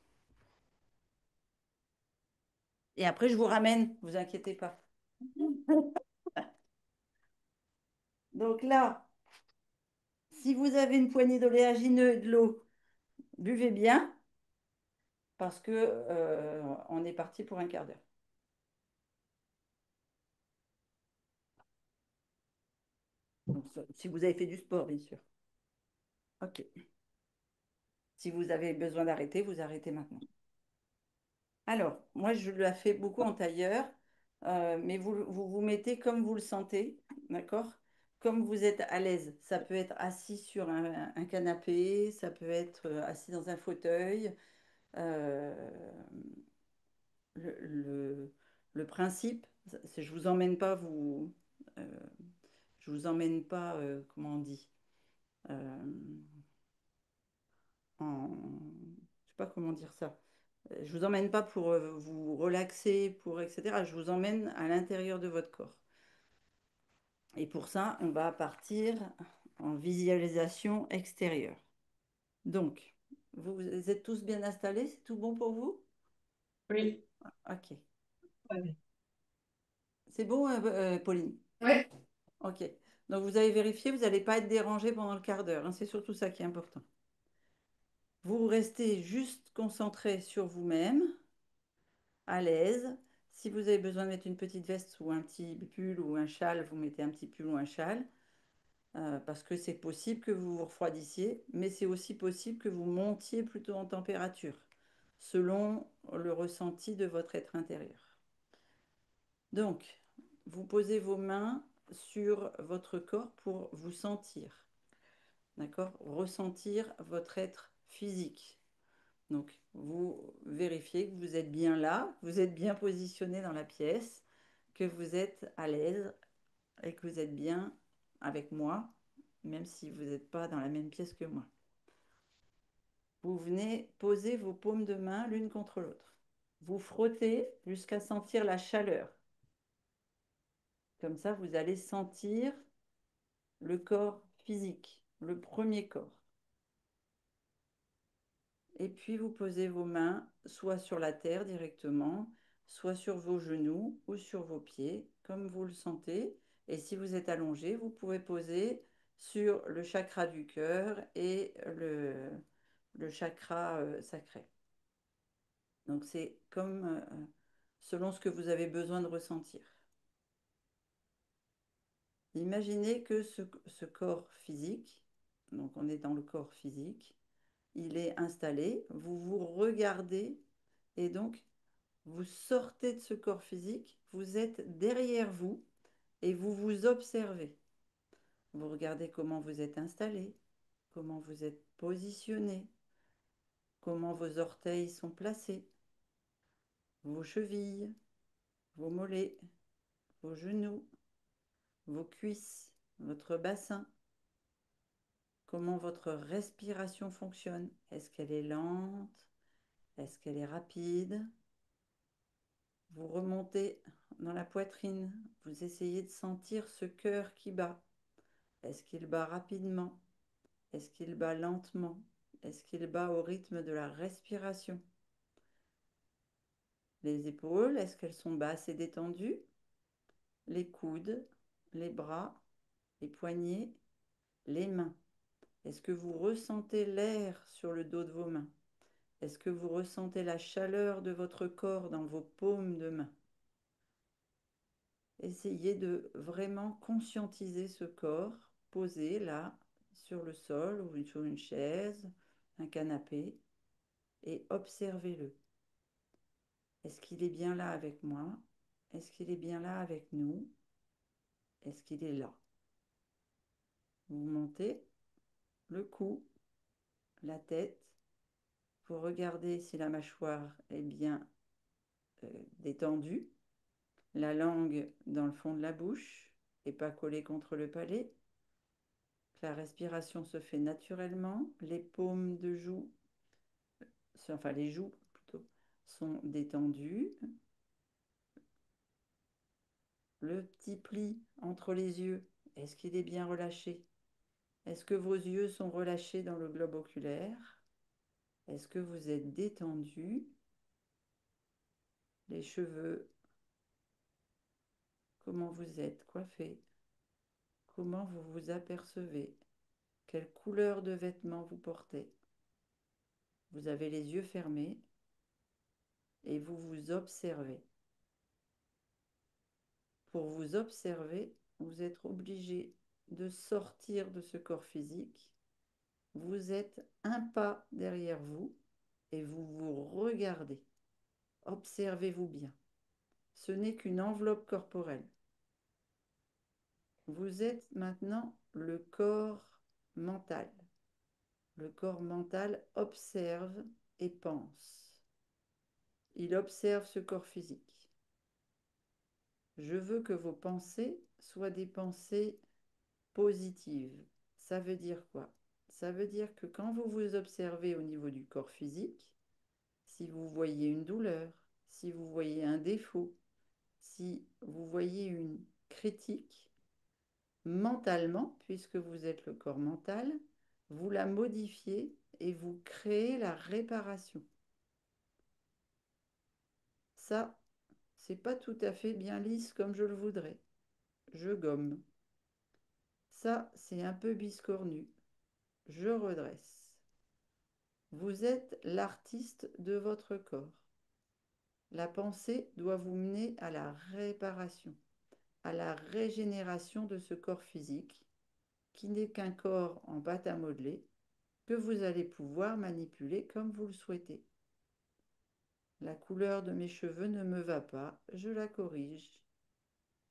Et après, je vous ramène, vous inquiétez pas. Donc là, si vous avez une poignée d'oléagineux et de l'eau, buvez bien parce que on est parti pour un quart d'heure. Donc, si vous avez fait du sport, bien sûr. Ok. Si vous avez besoin d'arrêter, vous arrêtez maintenant. Alors, moi, je la fais beaucoup en tailleur, mais vous mettez comme vous le sentez, d'accord? Comme vous êtes à l'aise. Ça peut être assis sur un canapé, ça peut être assis dans un fauteuil. Euh, le, le- le principe, je vous emmène pas vous, je vous emmène pas, comment on dit, je sais pas comment dire ça. Je vous emmène pas pour vous relaxer, pour etc. Je vous emmène à l'intérieur de votre corps. Et pour ça, on va partir en visualisation extérieure. Donc, vous êtes tous bien installés? C'est tout bon pour vous? Oui. Ok. C'est bon, Pauline? Ouais. Ok. Donc, vous avez vérifié, vous n'allez pas être dérangé pendant le quart d'heure, hein. C'est surtout ça qui est important. Vous restez juste concentré sur vous-même, à l'aise. Si vous avez besoin de mettre une petite veste ou un petit pull ou un châle, vous mettez un petit pull ou un châle, parce que c'est possible que vous vous refroidissiez, mais c'est aussi possible que vous montiez plutôt en température, selon le ressenti de votre être intérieur. Donc, vous posez vos mains sur votre corps pour vous sentir, d'accord? Ressentir votre être physique. Donc, vous vérifiez que vous êtes bien là, que vous êtes bien positionné dans la pièce, que vous êtes à l'aise et que vous êtes bien avec moi, même si vous n'êtes pas dans la même pièce que moi. Vous venez poser vos paumes de main l'une contre l'autre. Vous frottez jusqu'à sentir la chaleur. Comme ça, vous allez sentir le corps physique, le premier corps. Et puis, vous posez vos mains soit sur la terre directement, soit sur vos genoux ou sur vos pieds, comme vous le sentez. Et si vous êtes allongé, vous pouvez poser sur le chakra du cœur et le chakra sacré. Donc, c'est comme selon ce que vous avez besoin de ressentir. Imaginez que ce corps physique, donc on est dans le corps physique, il est installé, vous vous regardez et donc vous sortez de ce corps physique, vous êtes derrière vous et vous vous observez. Vous regardez comment vous êtes installé, comment vous êtes positionné, comment vos orteils sont placés, vos chevilles, vos mollets, vos genoux, vos cuisses, votre bassin, comment votre respiration fonctionne. Est-ce qu'elle est lente? Est-ce qu'elle est rapide? Vous remontez dans la poitrine, vous essayez de sentir ce cœur qui bat. Est-ce qu'il bat rapidement? Est-ce qu'il bat lentement? Est-ce qu'il bat au rythme de la respiration? Les épaules, est-ce qu'elles sont basses et détendues? Les coudes, les bras, les poignets, les mains. Est-ce que vous ressentez l'air sur le dos de vos mains? Est-ce que vous ressentez la chaleur de votre corps dans vos paumes de main? Essayez de vraiment conscientiser ce corps posé là sur le sol ou sur une chaise, un canapé, et observez-le. Est-ce qu'il est bien là avec moi? Est-ce qu'il est bien là avec nous? Est-ce qu'il est là? Vous montez le cou, la tête, vous regardez si la mâchoire est bien détendue, la langue dans le fond de la bouche et pas collée contre le palais. La respiration se fait naturellement, les paumes de joue, enfin les joues plutôt, sont détendues. Le petit pli entre les yeux, est-ce qu'il est bien relâché? Est-ce que vos yeux sont relâchés dans le globe oculaire? Est-ce que vous êtes détendu? Les cheveux, comment vous êtes coiffé? Comment vous vous apercevez? Quelle couleur de vêtements vous portez? Vous avez les yeux fermés et vous vous observez. Pour vous observer, vous êtes obligé de sortir de ce corps physique. Vous êtes un pas derrière vous et vous vous regardez. Observez-vous bien. Ce n'est qu'une enveloppe corporelle. Vous êtes maintenant le corps mental. Le corps mental observe et pense. Il observe ce corps physique. Je veux que vos pensées soient des pensées positive. Ça veut dire quoi? Ça veut dire que quand vous vous observez au niveau du corps physique, si vous voyez une douleur, si vous voyez un défaut, si vous voyez une critique, mentalement, puisque vous êtes le corps mental, vous la modifiez et vous créez la réparation. Ça, c'est pas tout à fait bien lisse comme je le voudrais. Je gomme. Ça, c'est un peu biscornu. Je redresse. Vous êtes l'artiste de votre corps. La pensée doit vous mener à la réparation, à la régénération de ce corps physique, qui n'est qu'un corps en pâte à modeler, que vous allez pouvoir manipuler comme vous le souhaitez. La couleur de mes cheveux ne me va pas, je la corrige.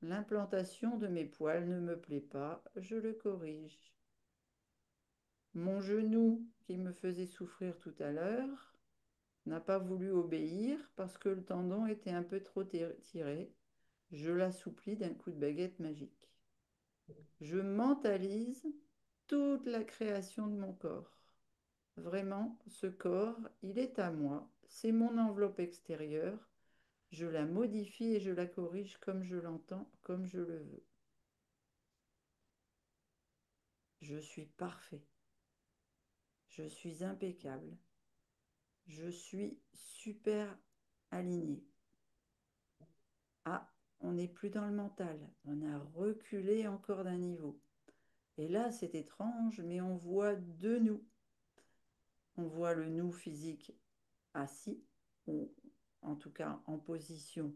L'implantation de mes poils ne me plaît pas, je le corrige. Mon genou qui me faisait souffrir tout à l'heure n'a pas voulu obéir parce que le tendon était un peu trop tiré. Je l'assouplis d'un coup de baguette magique. Je mentalise toute la création de mon corps. Vraiment, ce corps, il est à moi. C'est mon enveloppe extérieure. Je la modifie et je la corrige comme je l'entends, comme je le veux. Je suis parfait. Je suis impeccable. Je suis super aligné. Ah, on n'est plus dans le mental. On a reculé encore d'un niveau. Et là, c'est étrange, mais on voit deux nous. On voit le nous physique assis, ou en tout cas en position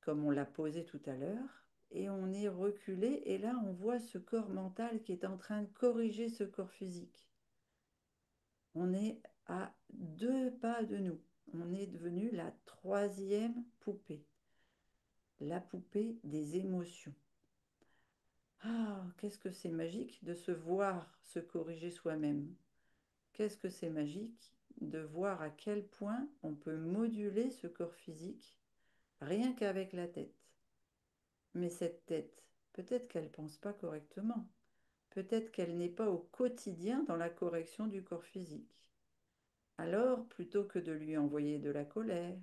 comme on l'a posé tout à l'heure, et on est reculé, et là, on voit ce corps mental qui est en train de corriger ce corps physique. On est à deux pas de nous. On est devenu la troisième poupée, la poupée des émotions. Ah, qu'est-ce que c'est magique de se voir se corriger soi-même. Qu'est-ce que c'est magique de voir à quel point on peut moduler ce corps physique rien qu'avec la tête. Mais cette tête, peut-être qu'elle ne pense pas correctement. Peut-être qu'elle n'est pas au quotidien dans la correction du corps physique. Alors, plutôt que de lui envoyer de la colère,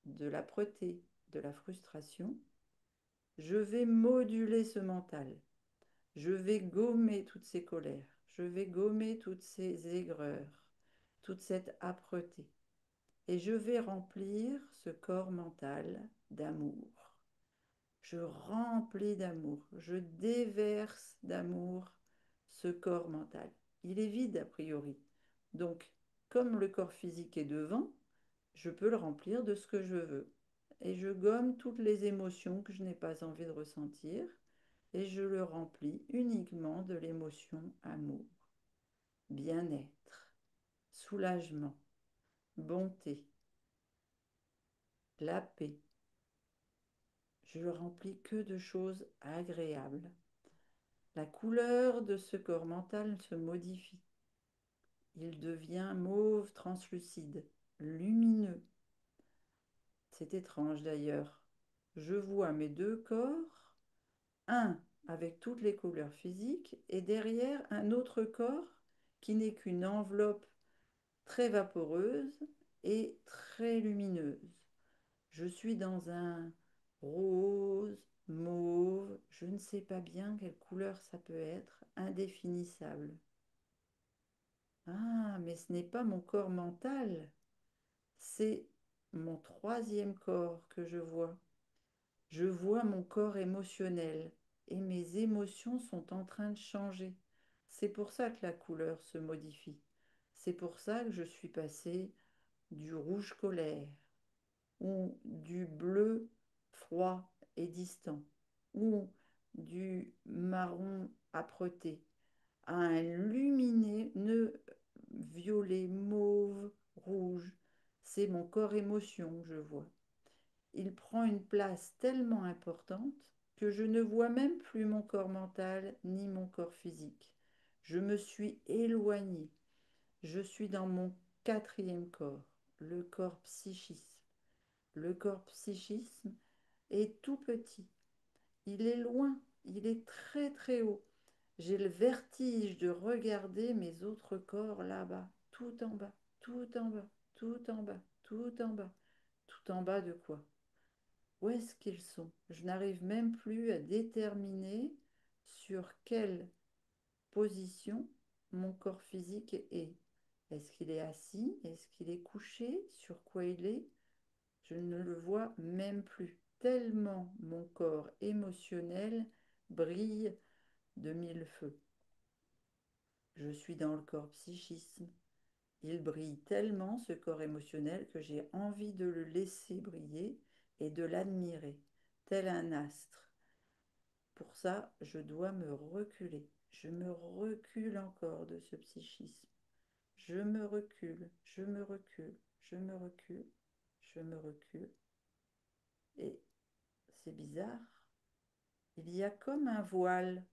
de l'âpreté, de la frustration, je vais moduler ce mental. Je vais gommer toutes ces colères. Je vais gommer toutes ces aigreurs, toute cette âpreté. Et je vais remplir ce corps mental d'amour. Je remplis d'amour, je déverse d'amour ce corps mental. Il est vide a priori. Donc, comme le corps physique est devant, je peux le remplir de ce que je veux. Et je gomme toutes les émotions que je n'ai pas envie de ressentir et je le remplis uniquement de l'émotion amour, bien-être, soulagement, bonté, la paix. Je le remplis que de choses agréables. La couleur de ce corps mental se modifie. Il devient mauve translucide, lumineux. C'est étrange d'ailleurs. Je vois mes deux corps, un avec toutes les couleurs physiques et derrière un autre corps qui n'est qu'une enveloppe très vaporeuse et très lumineuse. Je suis dans un rose, mauve, je ne sais pas bien quelle couleur ça peut être, indéfinissable. Ah, mais ce n'est pas mon corps mental, c'est mon troisième corps que je vois. Je vois mon corps émotionnel et mes émotions sont en train de changer. C'est pour ça que la couleur se modifie. C'est pour ça que je suis passée du rouge colère ou du bleu froid et distant ou du marron âpreté à un lumineux violet, mauve, rouge. C'est mon corps émotion, je vois. Il prend une place tellement importante que je ne vois même plus mon corps mental ni mon corps physique. Je me suis éloignée. Je suis dans mon quatrième corps, le corps psychisme. Le corps psychisme est tout petit. Il est loin, il est très très haut. J'ai le vertige de regarder mes autres corps là-bas, tout en bas, tout en bas, tout en bas, tout en bas. Tout en bas de quoi? Où est-ce qu'ils sont? Je n'arrive même plus à déterminer sur quelle position mon corps physique est. Est-ce qu'il est assis? Est-ce qu'il est couché? Sur quoi il est? Je ne le vois même plus, tellement mon corps émotionnel brille de mille feux. Je suis dans le corps psychisme. Il brille tellement, ce corps émotionnel, que j'ai envie de le laisser briller et de l'admirer, tel un astre. Pour ça, je dois me reculer. Je me recule encore de ce psychisme. Je me recule, je me recule, je me recule, je me recule. Et c'est bizarre. Il y a comme un voile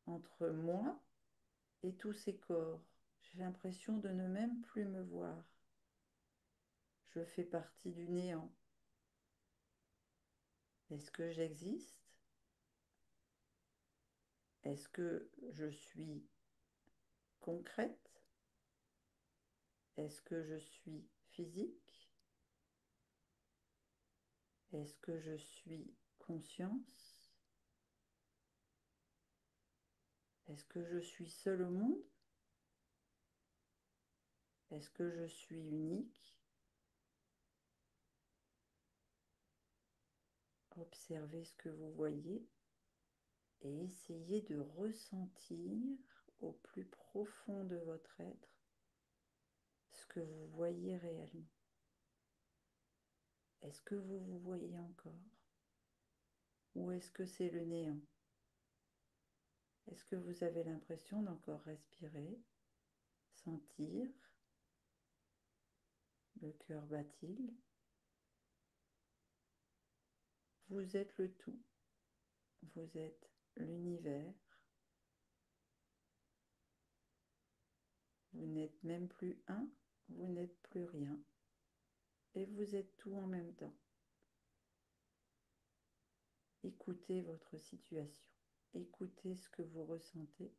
entre moi et tous ces corps. J'ai l'impression de ne même plus me voir. Je fais partie du néant. Est-ce que j'existe? Est-ce que je suis concrète? Est-ce que je suis physique? Est-ce que je suis conscience? Est-ce que je suis seule au monde? Est-ce que je suis unique? Observez ce que vous voyez et essayez de ressentir au plus profond de votre être ce que vous voyez réellement. Est-ce que vous vous voyez encore? Ou est-ce que c'est le néant? Est-ce que vous avez l'impression d'encore respirer, sentir le cœur bat-il? Vous êtes le tout. Vous êtes l'univers. Vous n'êtes même plus un, vous n'êtes plus rien. Et vous êtes tout en même temps. Écoutez votre situation. Écoutez ce que vous ressentez.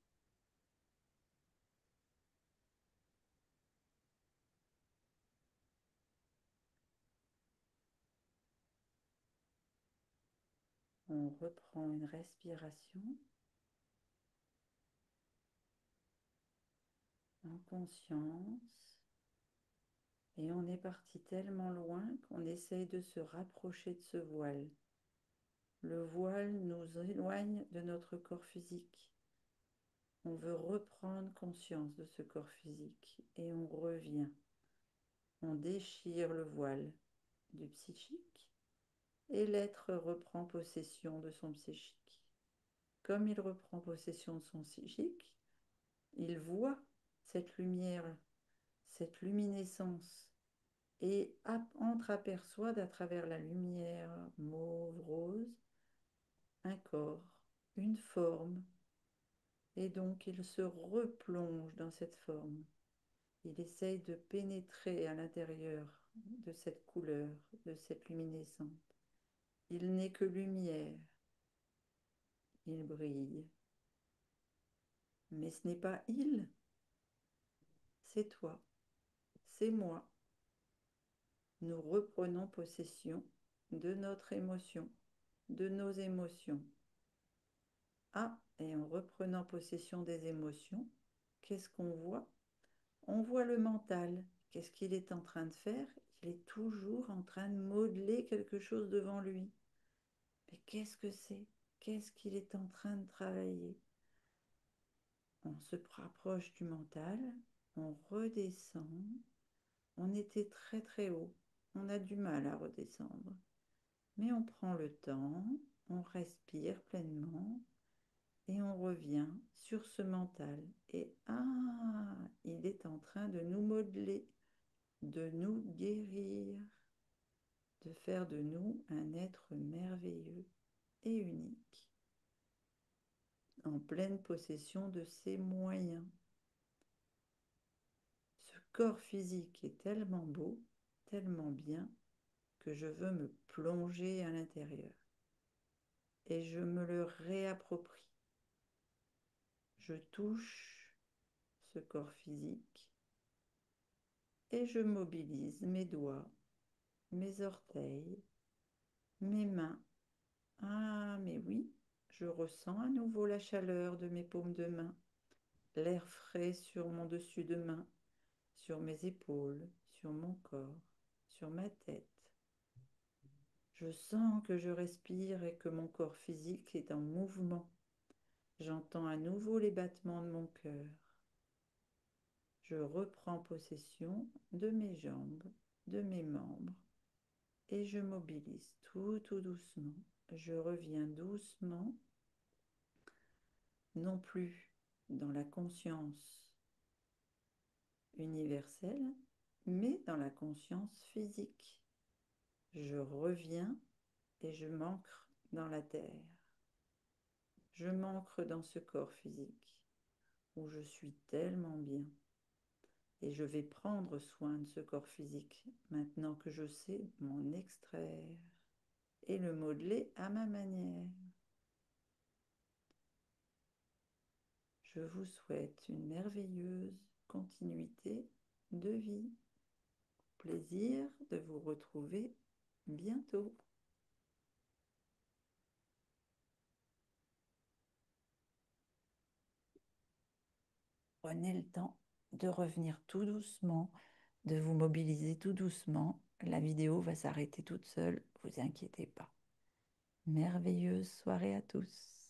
On reprend une respiration en conscience. Et on est parti tellement loin qu'on essaye de se rapprocher de ce voile. Le voile nous éloigne de notre corps physique. On veut reprendre conscience de ce corps physique et on revient. On déchire le voile du psychique et l'être reprend possession de son psychique. Comme il reprend possession de son psychique, il voit cette lumière, cette luminescence et entreaperçoit à travers la lumière mauve rose un corps, une forme, et donc il se replonge dans cette forme. Il essaye de pénétrer à l'intérieur de cette couleur, de cette luminescence. Il n'est que lumière, il brille. Mais ce n'est pas il, c'est toi, c'est moi. Nous reprenons possession de notre émotion, de nos émotions. Ah, et en reprenant possession des émotions, qu'est-ce qu'on voit? On voit le mental. Qu'est-ce qu'il est en train de faire? Il est toujours en train de modeler quelque chose devant lui. Mais qu'est-ce que c'est? Qu'est-ce qu'il est en train de travailler? On se rapproche du mental, on redescend. On était très très haut. On a du mal à redescendre. Mais on prend le temps, on respire pleinement et on revient sur ce mental. Et ah, il est en train de nous modeler, de nous guérir, de faire de nous un être merveilleux et unique, en pleine possession de ses moyens. Ce corps physique est tellement beau, tellement bien, que je veux me plonger à l'intérieur. Et je me le réapproprie. Je touche ce corps physique et je mobilise mes doigts, mes orteils, mes mains. Ah, mais oui, je ressens à nouveau la chaleur de mes paumes de main, l'air frais sur mon dessus de main, sur mes épaules, sur mon corps, sur ma tête. Je sens que je respire et que mon corps physique est en mouvement. J'entends à nouveau les battements de mon cœur. Je reprends possession de mes jambes, de mes membres et je mobilise tout doucement. Je reviens doucement, non plus dans la conscience universelle, mais dans la conscience physique. Je reviens et je m'ancre dans la terre. Je m'ancre dans ce corps physique où je suis tellement bien. Et je vais prendre soin de ce corps physique maintenant que je sais m'en extraire et le modeler à ma manière. Je vous souhaite une merveilleuse continuité de vie. Plaisir de vous retrouver bientôt. Prenez le temps de revenir tout doucement, de vous mobiliser tout doucement. La vidéo va s'arrêter toute seule, vous inquiétez pas. Merveilleuse soirée à tous.